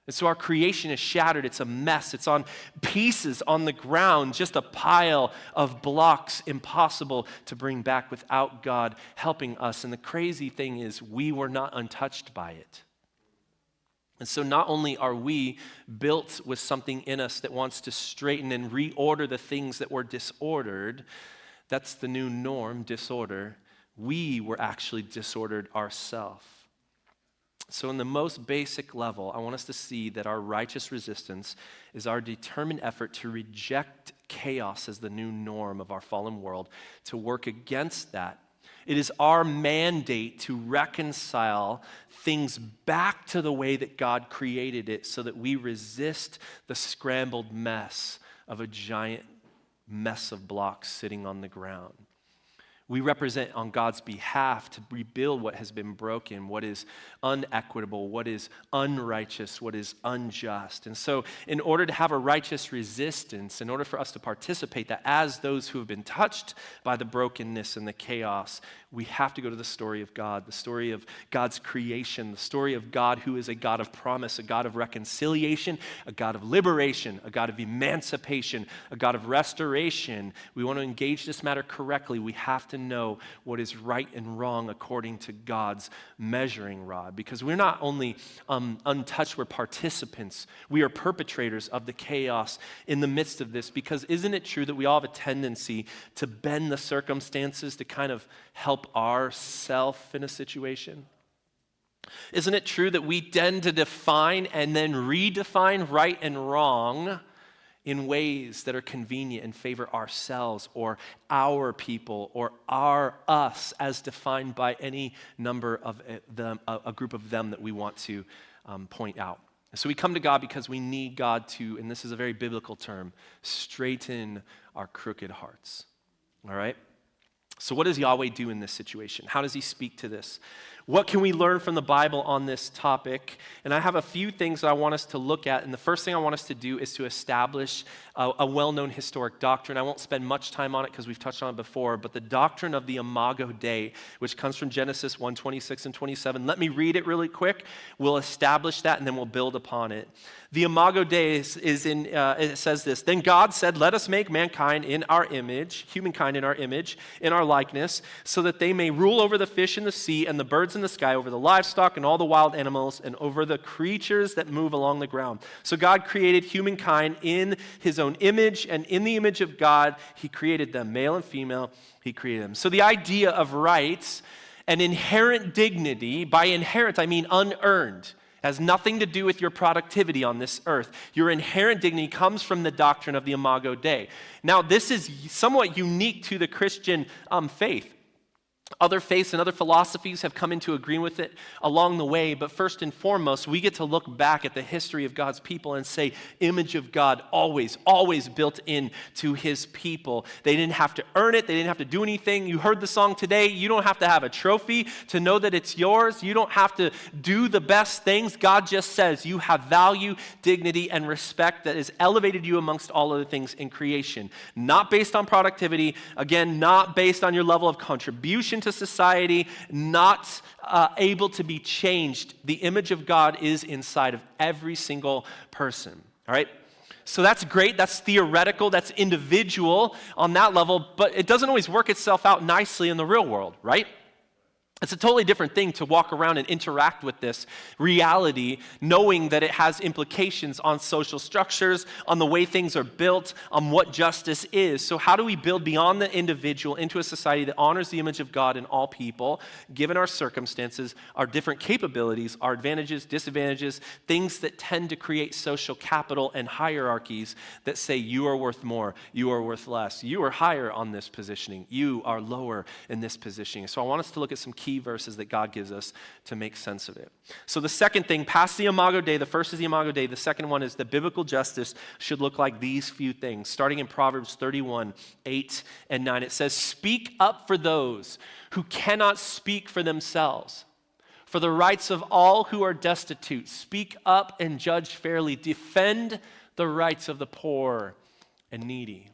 And so our creation is shattered. It's a mess. It's on pieces on the ground, just a pile of blocks, impossible to bring back without God helping us. And the crazy thing is, we were not untouched by it. And so not only are we built with something in us that wants to straighten and reorder the things that were disordered, that's the new norm, disorder. We were actually disordered ourselves. So in the most basic level, I want us to see that our righteous resistance is our determined effort to reject chaos as the new norm of our fallen world, to work against that. It is our mandate to reconcile things back to the way that God created it so that we resist the scrambled mess of a giant mess of blocks sitting on the ground. We represent on God's behalf to rebuild what has been broken, what is unequitable, what is unrighteous, what is unjust. And so in order to have a righteous resistance, in order for us to participate that as those who have been touched by the brokenness and the chaos, we have to go to the story of God, the story of God's creation, the story of God who is a God of promise, a God of reconciliation, a God of liberation, a God of emancipation, a God of restoration. We want to engage this matter correctly. We have to know what is right and wrong according to God's measuring rod, because we're not only untouched, we're participants. We are perpetrators of the chaos in the midst of this, because isn't it true that we all have a tendency to bend the circumstances to kind of help ourself in a situation? Isn't it true that we tend to define and then redefine right and wrong in ways that are convenient and favor ourselves or our people or us as defined by any number of them, a group of them that we want to point out? So we come to God because we need God to, and this is a very biblical term, straighten our crooked hearts. All right? So what does Yahweh do in this situation? How does he speak to this? What can we learn from the Bible on this topic? And I have a few things that I want us to look at. And the first thing I want us to do is to establish a well-known historic doctrine. I won't spend much time on it because we've touched on it before, but the doctrine of the Imago Dei, which comes from Genesis 1:26 and 27. Let me read it really quick. We'll establish that and then we'll build upon it. The Imago Dei it says this: Then God said, let us make mankind in our image, humankind in our image, in our likeness, so that they may rule over the fish in the sea and the birds in the sky, over the livestock and all the wild animals, and over the creatures that move along the ground. So God created humankind in his own image, and in the image of God, he created them, male and female, he created them. So the idea of rights and inherent dignity, by inherent I mean unearned, has nothing to do with your productivity on this earth. Your inherent dignity comes from the doctrine of the Imago Dei. Now, this is somewhat unique to the Christian faith. Other faiths and other philosophies have come into agreement with it along the way, but first and foremost, we get to look back at the history of God's people and say, image of God always built into his people. They didn't have to earn it. They didn't have to do anything. You heard the song today. You don't have to have a trophy to know that it's yours. You don't have to do the best things. God just says you have value, dignity, and respect that has elevated you amongst all other things in creation. Not based on productivity. Again, not based on your level of contribution to society, not able to be changed. The image of God is inside of every single person. All right? So that's great. That's theoretical. That's individual on that level, but it doesn't always work itself out nicely in the real world, right? It's a totally different thing to walk around and interact with this reality, knowing that it has implications on social structures, on the way things are built, on what justice is. So how do we build beyond the individual into a society that honors the image of God in all people, given our circumstances, our different capabilities, our advantages, disadvantages, things that tend to create social capital and hierarchies that say you are worth more, you are worth less, you are higher on this positioning, you are lower in this positioning. So I want us to look at some key verses that God gives us to make sense of it. So the second thing, past the Imago Dei, the first is the Imago Dei. The second one is that biblical justice should look like these few things. Starting in Proverbs 31, 8 and 9, it says, speak up for those who cannot speak for themselves, for the rights of all who are destitute. Speak up and judge fairly. Defend the rights of the poor and needy.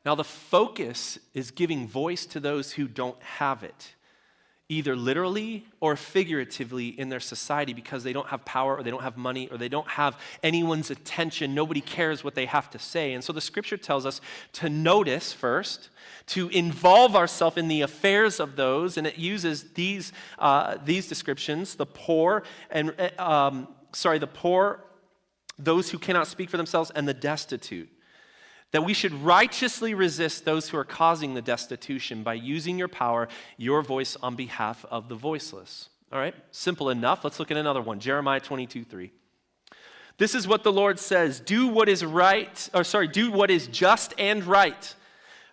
Now, the focus is giving voice to those who don't have it. either literally or figuratively in their society because they don't have power or they don't have money or they don't have anyone's attention. Nobody cares what they have to say. And so the scripture tells us to notice first, to involve ourselves in the affairs of those, and it uses these descriptions: the poor and the poor, those who cannot speak for themselves, and the destitute. That we should righteously resist those who are causing the destitution by using your power, your voice on behalf of the voiceless. All right, simple enough. Let's look at another one. Jeremiah 22:3. This is what the Lord says: do what is just and right.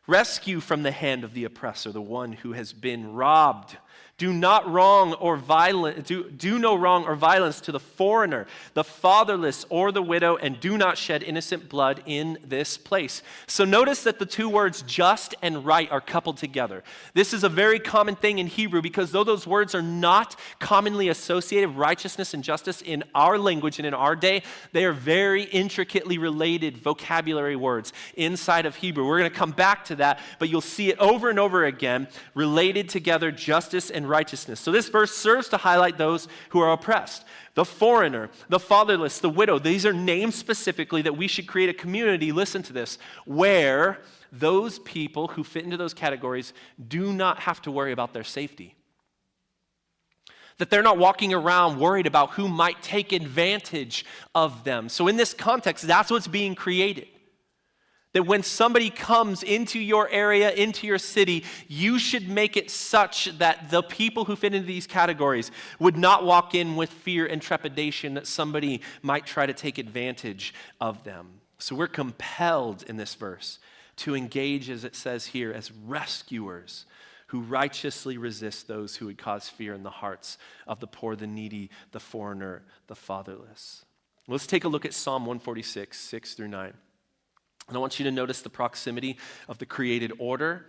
Rescue from the hand of the oppressor the one who has been robbed. Do no wrong or violence to the foreigner, the fatherless, or the widow, and do not shed innocent blood in this place. So notice that the two words just and right are coupled together. This is a very common thing in Hebrew because though those words are not commonly associated, righteousness and justice in our language and in our day, they are very intricately related vocabulary words inside of Hebrew. We're going to come back to that, but you'll see it over and over again, related together, justice and righteousness. So this verse serves to highlight those who are oppressed. The foreigner, the fatherless, the widow. These are named specifically that we should create a community, listen to this, where those people who fit into those categories do not have to worry about their safety. That they're not walking around worried about who might take advantage of them. So in this context, that's what's being created. That when somebody comes into your area, into your city, you should make it such that the people who fit into these categories would not walk in with fear and trepidation that somebody might try to take advantage of them. So we're compelled in this verse to engage, as it says here, as rescuers who righteously resist those who would cause fear in the hearts of the poor, the needy, the foreigner, the fatherless. Let's take a look at Psalm 146, 6-9. And I want you to notice the proximity of the created order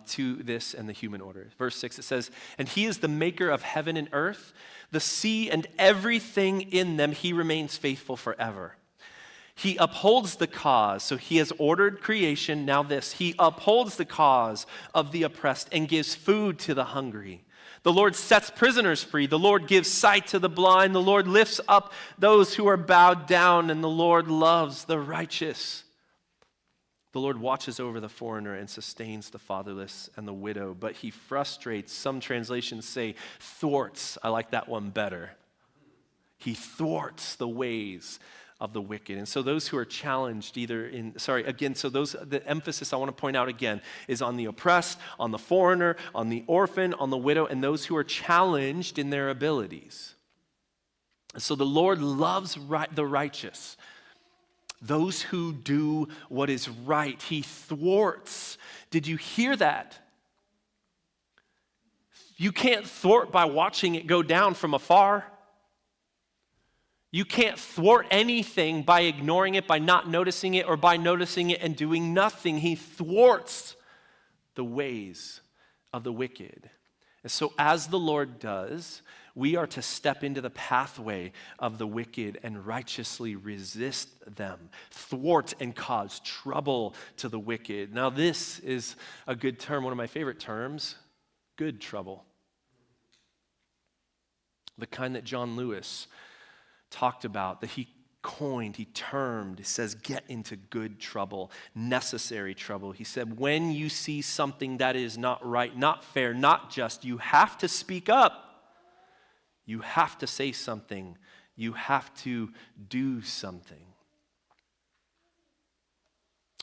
to this and the human order. Verse 6, it says, "And he is the maker of heaven and earth, the sea and everything in them. He remains faithful forever. He upholds the cause." So he has ordered creation. Now this, he upholds the cause of the oppressed and gives food to the hungry. The Lord sets prisoners free. The Lord gives sight to the blind. The Lord lifts up those who are bowed down, and the Lord loves the righteous. The Lord watches over the foreigner and sustains the fatherless and the widow, but he frustrates, some translations say thwarts. I like that one better. He thwarts the ways of the wicked. And so those who are challenged the emphasis I want to point out again is on the oppressed, on the foreigner, on the orphan, on the widow, and those who are challenged in their abilities. So the Lord loves the righteous. Those who do what is right, he thwarts. Did you hear that? You can't thwart by watching it go down from afar. You can't thwart anything by ignoring it, by not noticing it, or by noticing it and doing nothing. He thwarts the ways of the wicked. And so as the Lord does, we are to step into the pathway of the wicked and righteously resist them, thwart and cause trouble to the wicked. Now this is a good term, one of my favorite terms, good trouble. The kind that John Lewis talked about, that he coined, he termed, he says, get into good trouble, necessary trouble. He said, when you see something that is not right, not fair, not just, you have to speak up. You have to say something. You have to do something.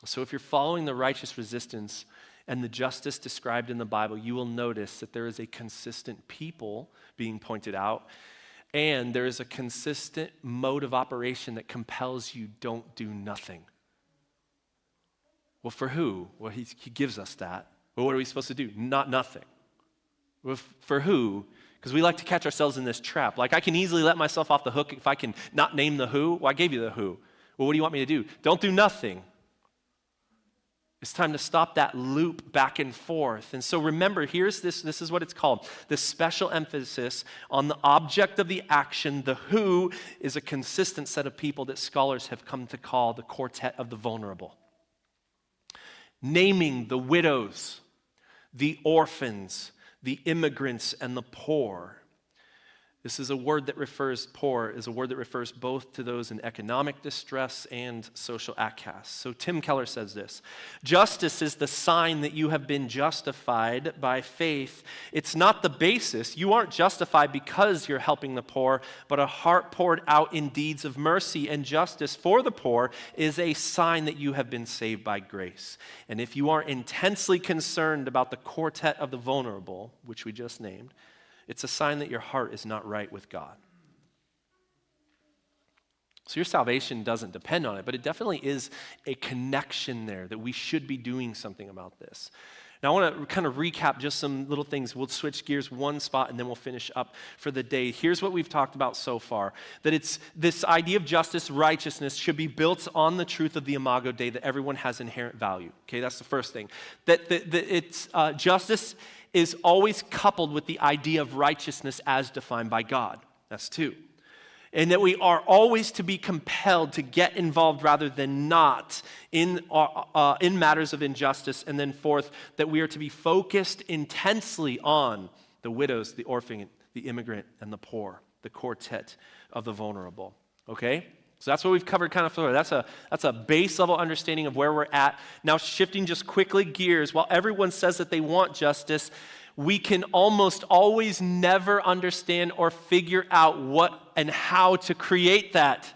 So if you're following the righteous resistance and the justice described in the Bible, you will notice that there is a consistent people being pointed out, and there is a consistent mode of operation that compels you don't do nothing. Well, for who? Well, he gives us that. Well, what are we supposed to do? Not nothing. Well, for who? Because we like to catch ourselves in this trap. Like I can easily let myself off the hook if I can not name the who. Well, I gave you the who. Well, what do you want me to do? Don't do nothing. It's time to stop that loop back and forth. And so remember, this is what it's called. This special emphasis on the object of the action. The who is a consistent set of people that scholars have come to call the quartet of the vulnerable. Naming the widows, the orphans, the immigrants and the poor. This is a word that refers, poor, is a word that refers both to those in economic distress and social outcasts. So Tim Keller says this: justice is the sign that you have been justified by faith. It's not the basis. You aren't justified because you're helping the poor, but a heart poured out in deeds of mercy and justice for the poor is a sign that you have been saved by grace. And if you are intensely concerned about the quartet of the vulnerable, which we just named, it's a sign that your heart is not right with God. So your salvation doesn't depend on it, but it definitely is a connection there that we should be doing something about this. Now I want to kind of recap just some little things. We'll switch gears one spot and then we'll finish up for the day. Here's what we've talked about so far, that it's this idea of justice, righteousness should be built on the truth of the Imago Dei, that everyone has inherent value. Okay, that's the first thing. That it's justice is always coupled with the idea of righteousness as defined by God. That's two. And that we are always to be compelled to get involved rather than not in matters of injustice. And then fourth, that we are to be focused intensely on the widows, the orphan, the immigrant, and the poor, the quartet of the vulnerable. Okay? So that's what we've covered kind of for. That's a base level understanding of where we're at. Now shifting just quickly gears, while everyone says that they want justice, we can almost always never understand or figure out what and how to create that.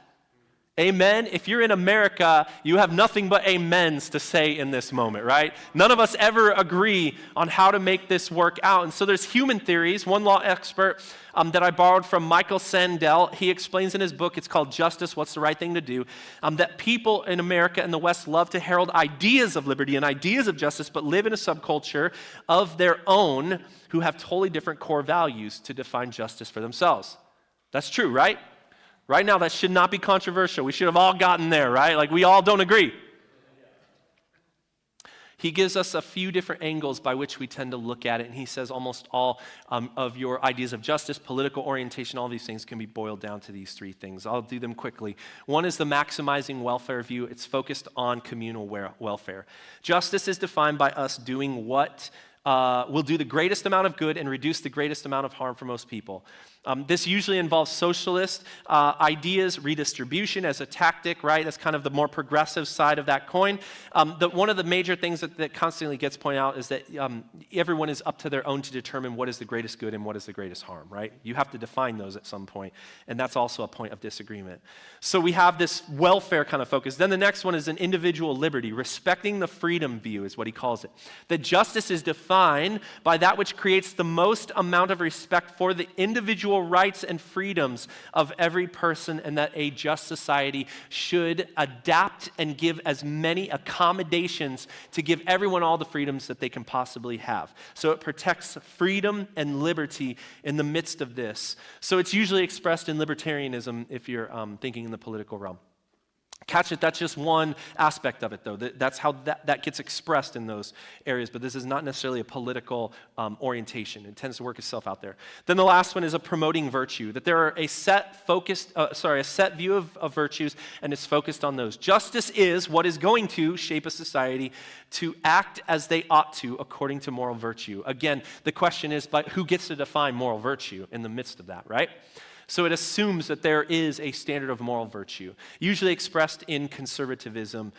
Amen? If you're in America, you have nothing but amens to say in this moment, right? None of us ever agree on how to make this work out. And so there's human theories. One law expert that I borrowed from Michael Sandel, he explains in his book, it's called Justice, What's the Right Thing to Do, that people in America and the West love to herald ideas of liberty and ideas of justice, but live in a subculture of their own who have totally different core values to define justice for themselves. That's true, right? Right now, that should not be controversial. We should have all gotten there, right? Like, we all don't agree. He gives us a few different angles by which we tend to look at it, and he says almost all of your ideas of justice, political orientation, all these things can be boiled down to these three things. I'll do them quickly. One is the maximizing welfare view. It's focused on communal welfare. Justice is defined by us doing what will do the greatest amount of good and reduce the greatest amount of harm for most people. This usually involves socialist ideas, redistribution as a tactic, right? That's kind of the more progressive side of that coin. One of the major things that constantly gets pointed out is that everyone is up to their own to determine what is the greatest good and what is the greatest harm, right? You have to define those at some point, and that's also a point of disagreement. So we have this welfare kind of focus. Then the next one is an individual liberty, respecting the freedom view is what he calls it. That justice is defined by that which creates the most amount of respect for the individual rights and freedoms of every person, and that a just society should adapt and give as many accommodations to give everyone all the freedoms that they can possibly have. So it protects freedom and liberty in the midst of this. So it's usually expressed in libertarianism if you're thinking in the political realm. Catch it, that's just one aspect of it, though. That's how that gets expressed in those areas, but this is not necessarily a political orientation. It tends to work itself out there. Then the last one is a promoting virtue, that there are a set view of virtues, and it's focused on those. Justice is what is going to shape a society to act as they ought to according to moral virtue. Again, the question is, but who gets to define moral virtue in the midst of that, right? So it assumes that there is a standard of moral virtue, usually expressed in conservatism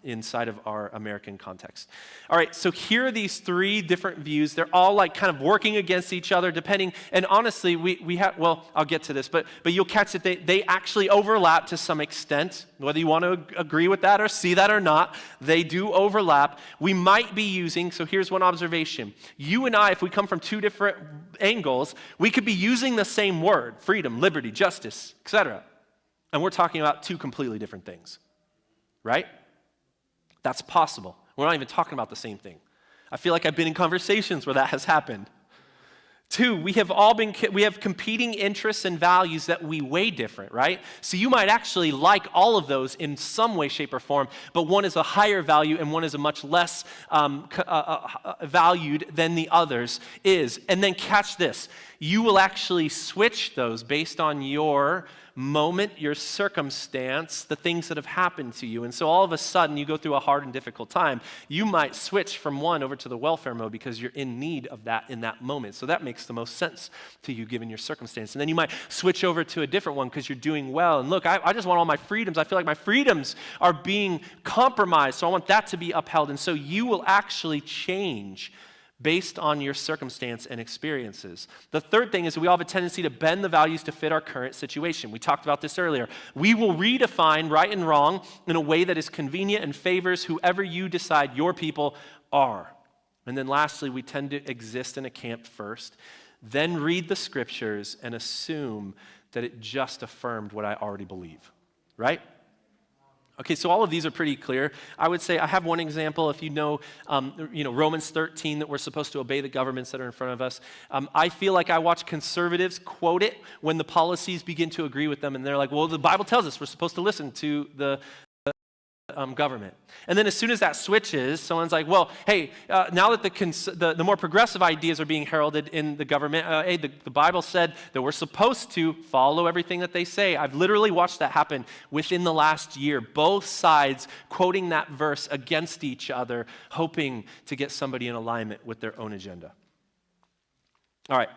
inside of our American context. All right, so here are these three different views. They're all like kind of working against each other depending, and honestly, we have, well, I'll get to this, but you'll catch that they actually overlap to some extent. Whether you want to agree with that or see that or not, they do overlap. We might be using, so here's one observation. You and I, if we come from two different angles, we could be using the same word, freedom, liberty, justice, etc. And we're talking about two completely different things, right? That's possible. We're not even talking about the same thing. I feel like I've been in conversations where that has happened. Two, we have competing interests and values that we weigh different, right? So you might actually like all of those in some way, shape, or form, but one is a higher value and one is a much less valued than the others is. And then catch this. You will actually switch those based on your moment, your circumstance, the things that have happened to you. And so all of a sudden, you go through a hard and difficult time. You might switch from one over to the welfare mode because you're in need of that in that moment. So that makes the most sense to you given your circumstance. And then you might switch over to a different one because you're doing well. And look, I just want all my freedoms. I feel like my freedoms are being compromised, so I want that to be upheld. And so you will actually change based on your circumstance and experiences. The third thing is that we all have a tendency to bend the values to fit our current situation. We talked about this earlier. We will redefine right and wrong in a way that is convenient and favors whoever you decide your people are. And then lastly, we tend to exist in a camp first, then read the scriptures and assume that it just affirmed what I already believe, right? Okay, so all of these are pretty clear. I would say I have one example. If you know Romans 13, that we're supposed to obey the governments that are in front of us. I feel like I watch conservatives quote it when the policies begin to agree with them, and they're like, well, the Bible tells us we're supposed to listen to the government. And then as soon as that switches, someone's like, well, hey, now that the more progressive ideas are being heralded in the government, hey, the Bible said that we're supposed to follow everything that they say. I've literally watched that happen within the last year. Both sides quoting that verse against each other, hoping to get somebody in alignment with their own agenda. All right.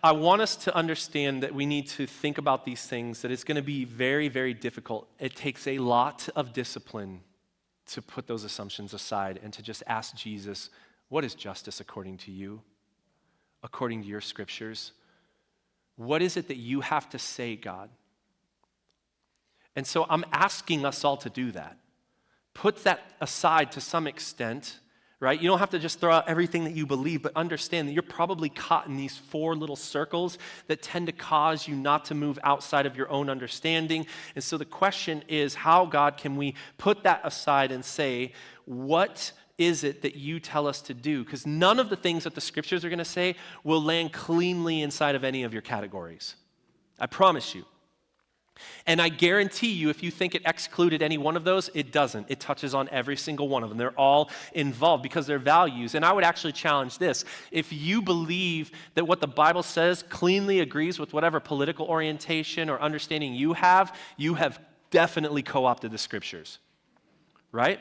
I want us to understand that we need to think about these things, that it's going to be very, very difficult. It takes a lot of discipline to put those assumptions aside and to just ask Jesus, what is justice according to you, according to your scriptures? What is it that you have to say, God? And so I'm asking us all to do that. Put that aside to some extent. Right? You don't have to just throw out everything that you believe, but understand that you're probably caught in these four little circles that tend to cause you not to move outside of your own understanding. And so the question is, how, God, can we put that aside and say, what is it that you tell us to do? Because none of the things that the scriptures are going to say will land cleanly inside of any of your categories. I promise you. And I guarantee you, if you think it excluded any one of those, it doesn't. It touches on every single one of them. They're all involved because they're values. And I would actually challenge this. If you believe that what the Bible says cleanly agrees with whatever political orientation or understanding you have definitely co-opted the scriptures. Right?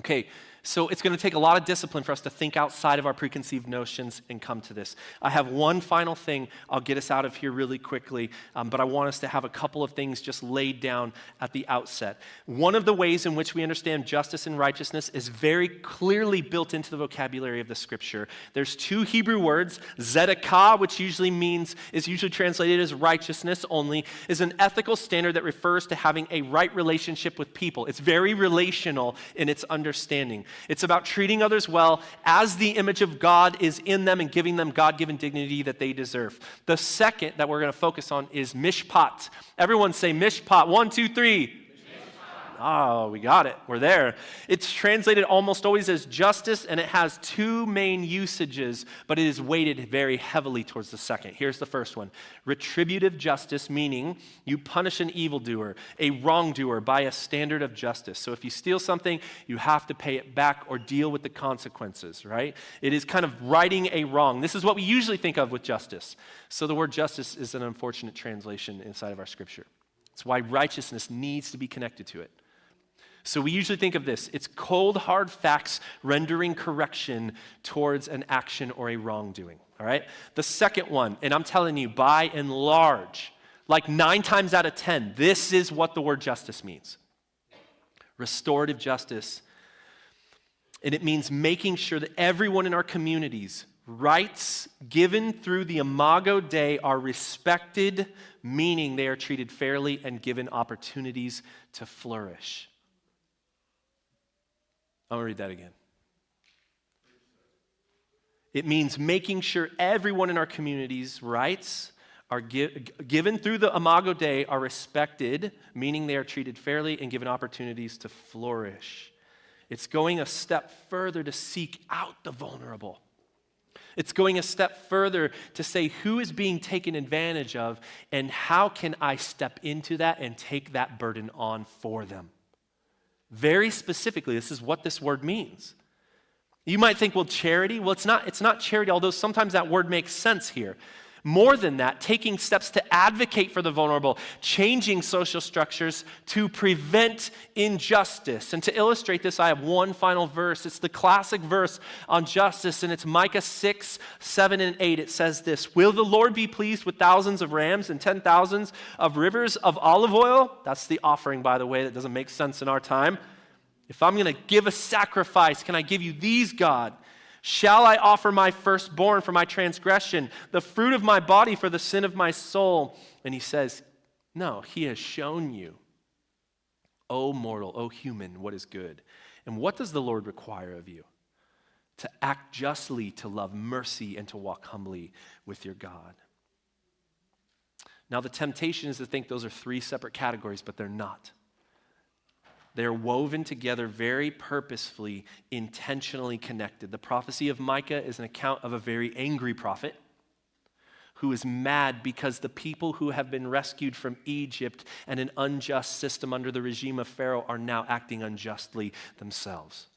Okay. So it's going to take a lot of discipline for us to think outside of our preconceived notions and come to this. I have one final thing. I'll get us out of here really quickly, but I want us to have a couple of things just laid down at the outset. One of the ways in which we understand justice and righteousness is very clearly built into the vocabulary of the scripture. There's two Hebrew words, zedekah, which is usually translated as righteousness only, is an ethical standard that refers to having a right relationship with people. It's very relational in its understanding. It's about treating others well as the image of God is in them and giving them God-given dignity that they deserve. The second that we're going to focus on is mishpat. Everyone say mishpat. 1, 2, 3. Oh, we got it. We're there. It's translated almost always as justice, and it has two main usages, but it is weighted very heavily towards the second. Here's the first one. Retributive justice, meaning you punish an evildoer, a wrongdoer, by a standard of justice. So if you steal something, you have to pay it back or deal with the consequences, right? It is kind of righting a wrong. This is what we usually think of with justice. So the word justice is an unfortunate translation inside of our scripture. It's why righteousness needs to be connected to it. So we usually think of this. It's cold, hard facts rendering correction towards an action or a wrongdoing, all right? The second one, and I'm telling you, by and large, like 9 times out of 10, this is what the word justice means. Restorative justice. And it means making sure that everyone in our communities, rights given through the Imago Dei are respected, meaning they are treated fairly and given opportunities to flourish. I'm going to read that again. It means making sure everyone in our community's rights are given through the Imago Dei are respected, meaning they are treated fairly and given opportunities to flourish. It's going a step further to seek out the vulnerable. It's going a step further to say who is being taken advantage of and how can I step into that and take that burden on for them. Very specifically, this is what this word means. You might think, well, charity? Well, it's not charity, although sometimes that word makes sense here. More than that, taking steps to advocate for the vulnerable, changing social structures to prevent injustice. And to illustrate this, I have one final verse. It's the classic verse on justice, and it's Micah 6, 7, and 8. It says this: "Will the Lord be pleased with thousands of rams and 10,000s of rivers of olive oil?" That's the offering, by the way, that doesn't make sense in our time. "If I'm going to give a sacrifice, can I give you these, God? Shall I offer my firstborn for my transgression, the fruit of my body for the sin of my soul?" And he says, no, he has shown you, O mortal, O human, what is good. And what does the Lord require of you? To act justly, to love mercy, and to walk humbly with your God. Now, the temptation is to think those are three separate categories, but they're not. They're woven together very purposefully, intentionally connected. The prophecy of Micah is an account of a very angry prophet who is mad because the people who have been rescued from Egypt and an unjust system under the regime of Pharaoh are now acting unjustly themselves.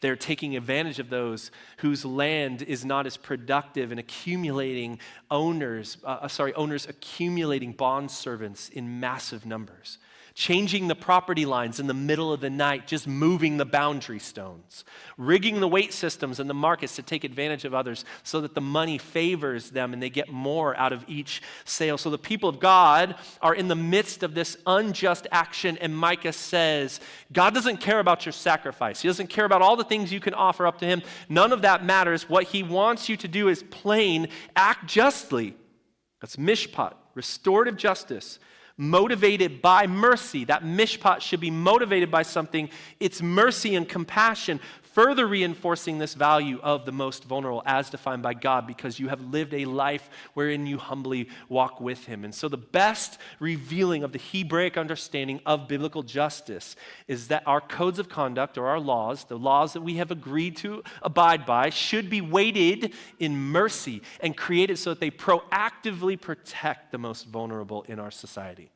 They're taking advantage of those whose land is not as productive and accumulating owners accumulating bondservants in massive numbers. Changing the property lines in the middle of the night, just moving the boundary stones. Rigging the weight systems in the markets to take advantage of others so that the money favors them and they get more out of each sale. So the people of God are in the midst of this unjust action, and Micah says, God doesn't care about your sacrifice. He doesn't care about all the things you can offer up to him. None of that matters. What he wants you to do is plain act justly. That's mishpat, restorative justice. Motivated by mercy. That mishpat should be motivated by something. It's mercy and compassion, further reinforcing this value of the most vulnerable as defined by God, because you have lived a life wherein you humbly walk with him. And so the best revealing of the Hebraic understanding of biblical justice is that our codes of conduct, or our laws, the laws that we have agreed to abide by, should be weighted in mercy and created so that they proactively protect the most vulnerable in our society.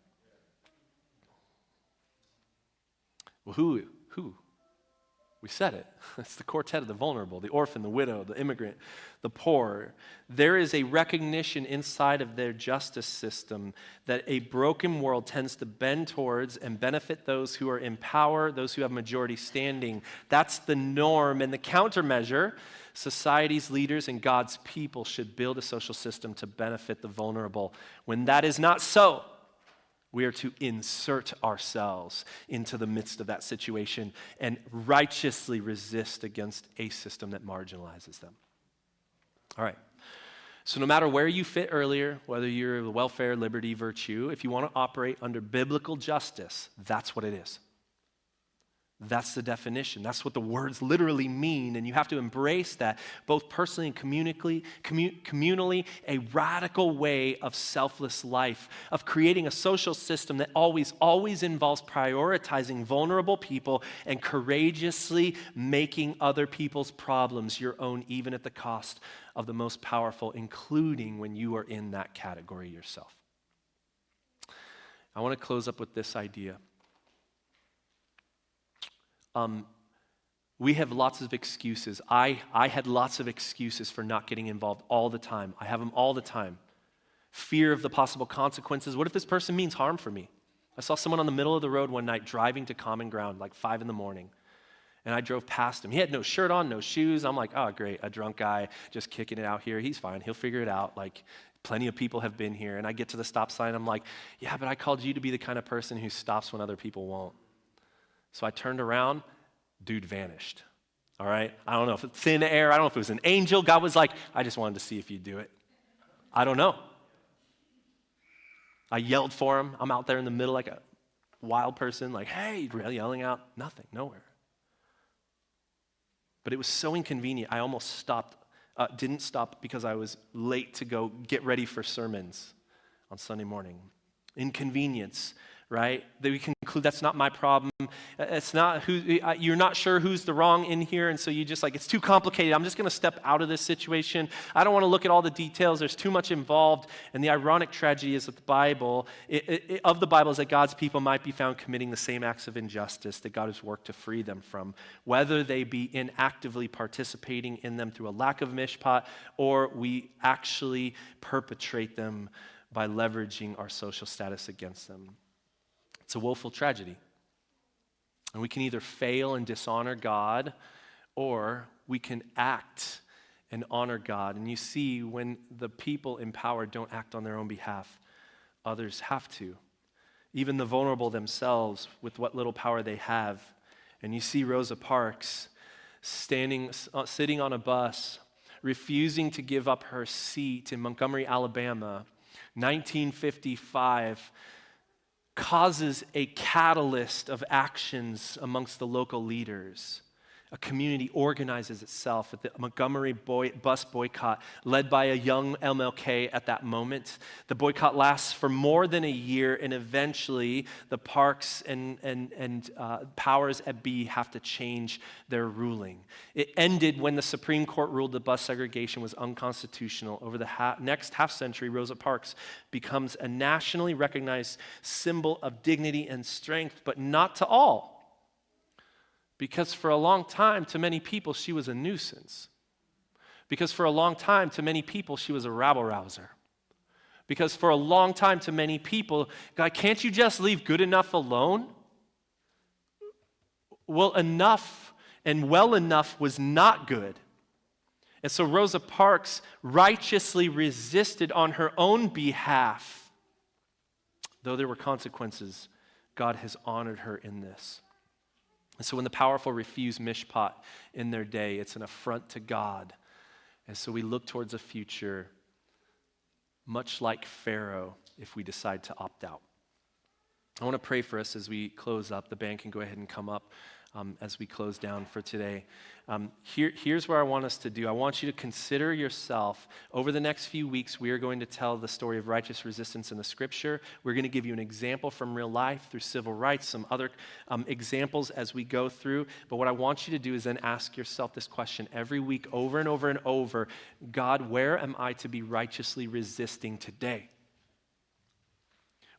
Well, who? We said it. It's the quartet of the vulnerable, the orphan, the widow, the immigrant, the poor. There is a recognition inside of their justice system that a broken world tends to bend towards and benefit those who are in power, those who have majority standing. That's the norm. And the countermeasure, society's leaders and God's people should build a social system to benefit the vulnerable. When that is not so, we are to insert ourselves into the midst of that situation and righteously resist against a system that marginalizes them. All right. So no matter where you fit earlier, whether you're welfare, liberty, virtue, if you want to operate under biblical justice, that's what it is. That's the definition. That's what the words literally mean, and you have to embrace that both personally and communally, a radical way of selfless life, of creating a social system that always involves prioritizing vulnerable people and courageously making other people's problems your own, even at the cost of the most powerful, including when you are in that category yourself. I want to close up with this idea. We have lots of excuses. I had lots of excuses for not getting involved all the time. I have them all the time. Fear of the possible consequences. What if this person means harm for me? I saw someone on the middle of the road one night driving to Common Ground, like 5 a.m, and I drove past him. He had no shirt on, no shoes. I'm like, oh, great, a drunk guy just kicking it out here. He's fine. He'll figure it out. Like, plenty of people have been here. And I get to the stop sign. I'm like, yeah, but I called you to be the kind of person who stops when other people won't. So I turned around, dude vanished, all right? I don't know if it's thin air. I don't know if it was an angel. God was like, I just wanted to see if you'd do it. I don't know. I yelled for him. I'm out there in the middle like a wild person, like, hey, really yelling out. Nothing, nowhere. But it was so inconvenient, I almost stopped, didn't stop because I was late to go get ready for sermons on Sunday morning. Inconvenience right? That we conclude that's not my problem. It's not who, you're not sure who's the wrong in here, and so you just like, it's too complicated. I'm just going to step out of this situation. I don't want to look at all the details. There's too much involved. And the ironic tragedy is that the Bible, of the Bible, is that God's people might be found committing the same acts of injustice that God has worked to free them from, whether they be inactively participating in them through a lack of mishpat, or we actually perpetrate them by leveraging our social status against them. It's a woeful tragedy. And we can either fail and dishonor God, or we can act and honor God. And you see, when the people in power don't act on their own behalf, others have to. Even the vulnerable themselves, with what little power they have. And you see Rosa Parks sitting on a bus, refusing to give up her seat in Montgomery, Alabama, 1955, causes a catalyst of actions amongst the local leaders. A community organizes itself at the Montgomery bus boycott, led by a young MLK at that moment. The boycott lasts for more than a year, and eventually the Parks and powers at be have to change their ruling. It ended when the Supreme Court ruled that bus segregation was unconstitutional. Over the next half century, Rosa Parks becomes a nationally recognized symbol of dignity and strength, but not to all. Because for a long time, to many people, she was a nuisance. Because for a long time, to many people, she was a rabble-rouser. Because for a long time, to many people, God, can't you just leave good enough alone? Well, enough and well enough was not good. And so Rosa Parks righteously resisted on her own behalf. Though there were consequences, God has honored her in this. And so when the powerful refuse mishpat in their day, it's an affront to God. And so we look towards a future much like Pharaoh if we decide to opt out. I want to pray for us as we close up. The band can go ahead and come up as we close down for today. Here's where I want us to do. I want you to consider yourself. Over the next few weeks, we are going to tell the story of righteous resistance in the Scripture. We're going to give you an example from real life through civil rights, some other examples as we go through. But what I want you to do is then ask yourself this question every week over and over and over. God, where am I to be righteously resisting today?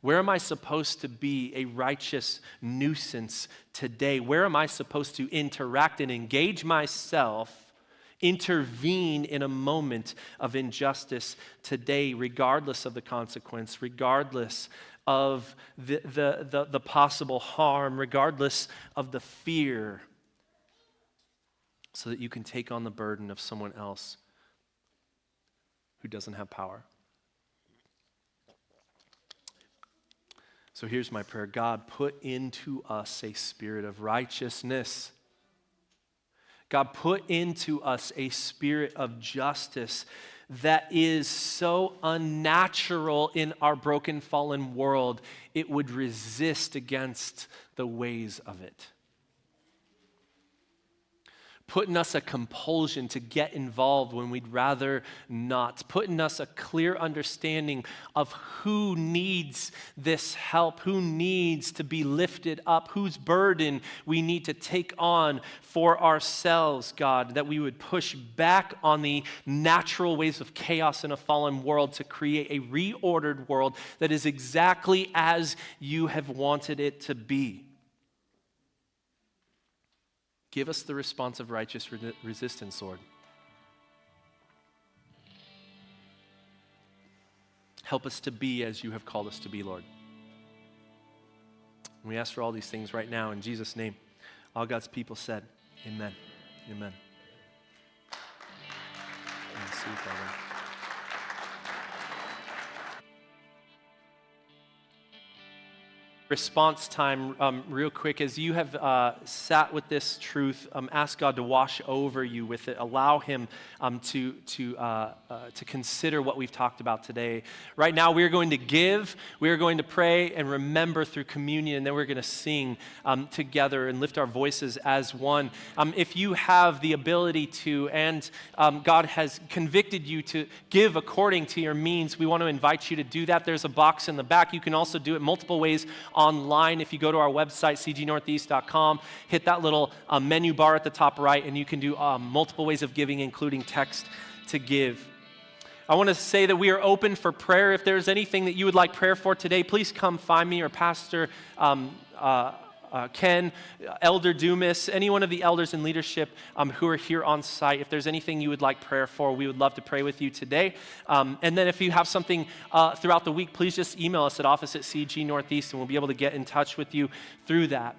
Where am I supposed to be a righteous nuisance today? Where am I supposed to interact and engage myself, intervene in a moment of injustice today, regardless of the consequence, regardless of the possible harm, regardless of the fear, so that you can take on the burden of someone else who doesn't have power? So here's my prayer. God, put into us a spirit of righteousness. God, put into us a spirit of justice that is so unnatural in our broken, fallen world, it would resist against the ways of it. Put in us a compulsion to get involved when we'd rather not. Put in us a clear understanding of who needs this help, who needs to be lifted up, whose burden we need to take on for ourselves, God, that we would push back on the natural ways of chaos in a fallen world to create a reordered world that is exactly as you have wanted it to be. Give us the response of righteous resistance, Lord. Help us to be as you have called us to be, Lord. We ask for all these things right now in Jesus' name. All God's people said, amen. Amen. See you, Father. Response time, real quick, as you have sat with this truth, ask God to wash over you with it. Allow Him to consider what we've talked about today. Right now, we are going to give, we are going to pray and remember through communion, and then we're going to sing together and lift our voices as one. If you have the ability to, and God has convicted you to give according to your means, we want to invite you to do that. There's a box in the back. You can also do it multiple ways online. If you go to our website, cgnortheast.com, hit that little menu bar at the top right, and you can do multiple ways of giving, including text to give. I want to say that we are open for prayer. If there's anything that you would like prayer for today, please come find me or Pastor Ken, Elder Dumas, any one of the elders in leadership who are here on site. If there's anything you would like prayer for, we would love to pray with you today. And then if you have something throughout the week, please just email us at office@CG Northeast, and we'll be able to get in touch with you through that.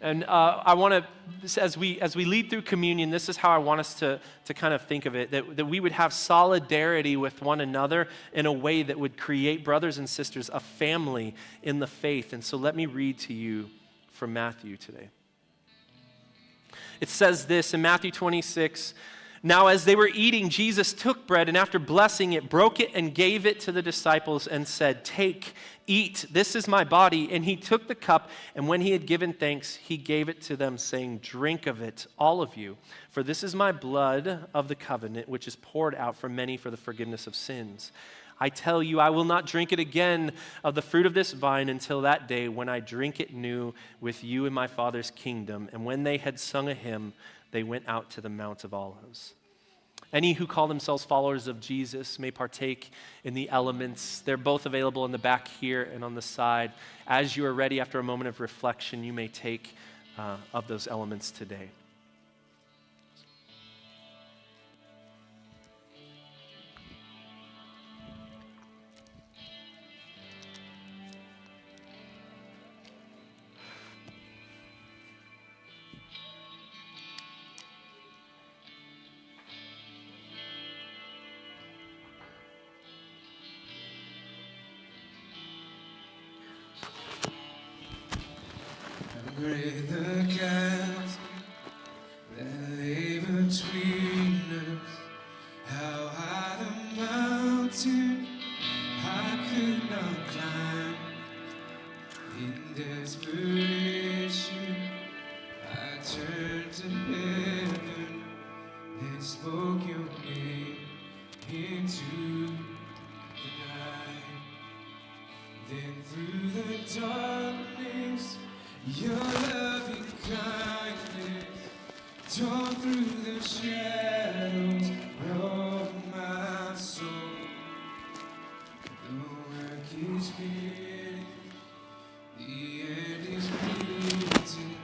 And I want to, as we lead through communion, this is how I want us to kind of think of it, that we would have solidarity with one another in a way that would create brothers and sisters, a family in the faith. And so let me read to you from Matthew today. It says this in Matthew 26, "Now as they were eating, Jesus took bread, and after blessing it, broke it and gave it to the disciples and said, 'Take, eat, this is my body.' And he took the cup, and when he had given thanks, he gave it to them, saying, 'Drink of it, all of you, for this is my blood of the covenant, which is poured out for many for the forgiveness of sins. I tell you, I will not drink it again of the fruit of this vine until that day when I drink it new with you in my Father's kingdom.' And when they had sung a hymn, they went out to the Mount of Olives." Any who call themselves followers of Jesus may partake in the elements. They're both available in the back here and on the side. As you are ready after a moment of reflection, you may take of those elements today. Great the chasm that lay between us. How high the mountain I could not climb. In desperation, I turned to heaven and spoke your name into the night. Then through the darkness, your loving kindness tore through the shadows of my soul. The work is finished, the end is written.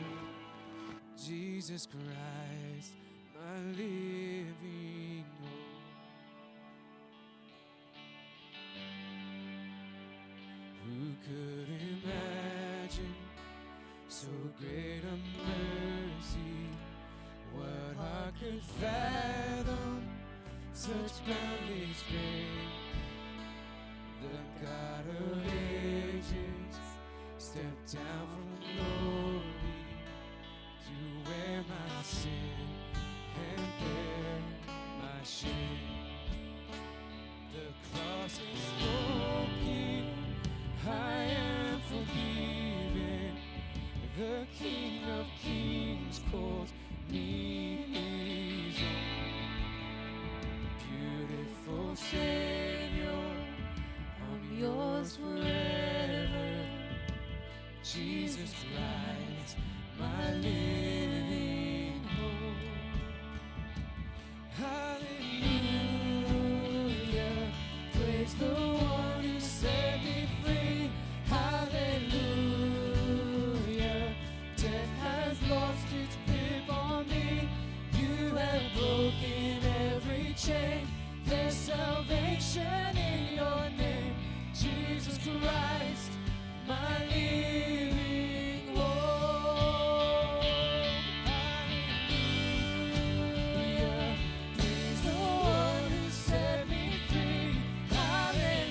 Jesus Christ, my living hope. Who could imagine so great a mercy? What heart could fathom such boundless grace? The God of ages stepped down from glory to wear my sin and bear my shame. The cross is spoken, I am forgiven. The King of Kings calls me his own. Beautiful Savior, I'm yours forever. Jesus Christ, my living hope. Hallelujah, praise the one who set me free. Hallelujah, death has lost its grip on me. You have broken every chain. There's salvation in your name, Jesus Christ, my living hope. Hallelujah, praise the one who set me free. Hallelujah,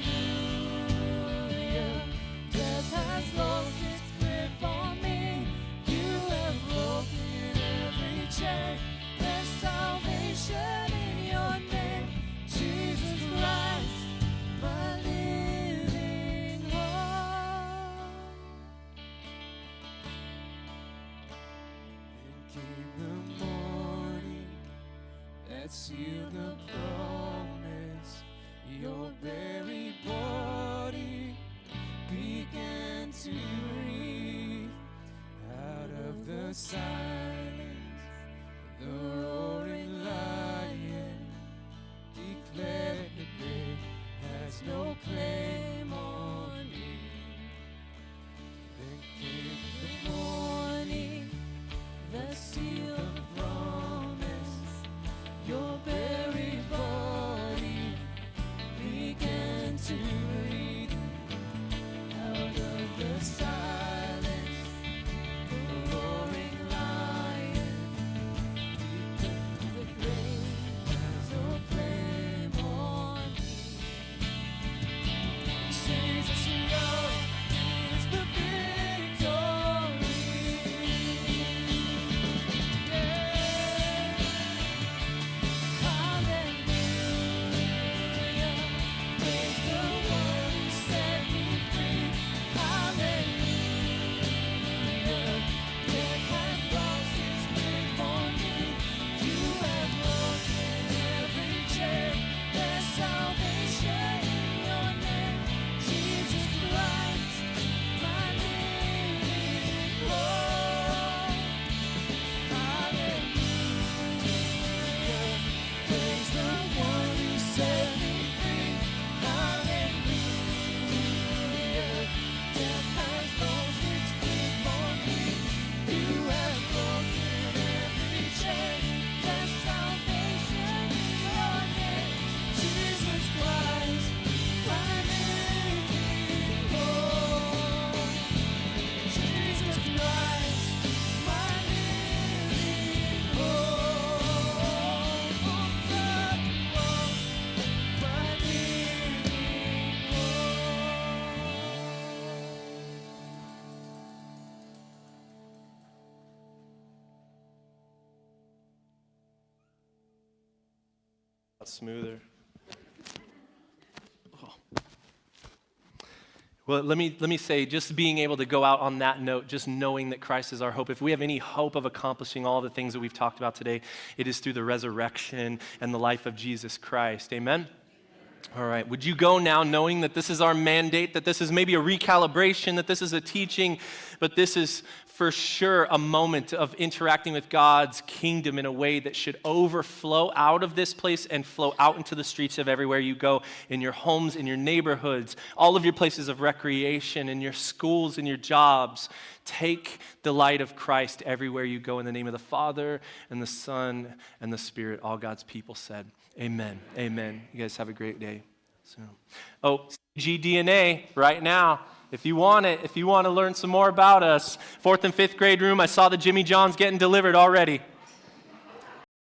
death has lost its grip on me. You have broken every chain. There's salvation in your name, Jesus Christ, my living hope. silence, the roaring lion declared the grave has no claim on me. Then came the morning, the seal of promise, your buried body began to breathe out of the silence. The roaring lion declared the grave has no claim on me. Jesus yours is the victory. Yeah. Hallelujah. Praise the one who set me free. Hallelujah. Death has lost its grip on me. You have broken every chain. There's salvation in your name. Jesus Christ, my living hope. Hallelujah. Praise the one who set me free. Hallelujah. Death has lost its grip on me. You have broken every chain. There's salvation in your name. Jesus Christ, my living hope. Jesus Christ, my living hope. My living hope. Smoother. Oh. Well, let me say, just being able to go out on that note, just knowing that Christ is our hope. If we have any hope of accomplishing all the things that we've talked about today, it is through the resurrection and the life of Jesus Christ. Amen? All right, would you go now knowing that this is our mandate, that this is maybe a recalibration, that this is a teaching, but this is for sure a moment of interacting with God's kingdom in a way that should overflow out of this place and flow out into the streets of everywhere you go, in your homes, in your neighborhoods, all of your places of recreation, in your schools, in your jobs. Take the light of Christ everywhere you go in the name of the Father and the Son and the Spirit. All God's people said, amen, amen. You guys have a great day. GDNA right now. If you want it, if you want to learn some more about us, 4th and 5th grade room, I saw the Jimmy Johns getting delivered already.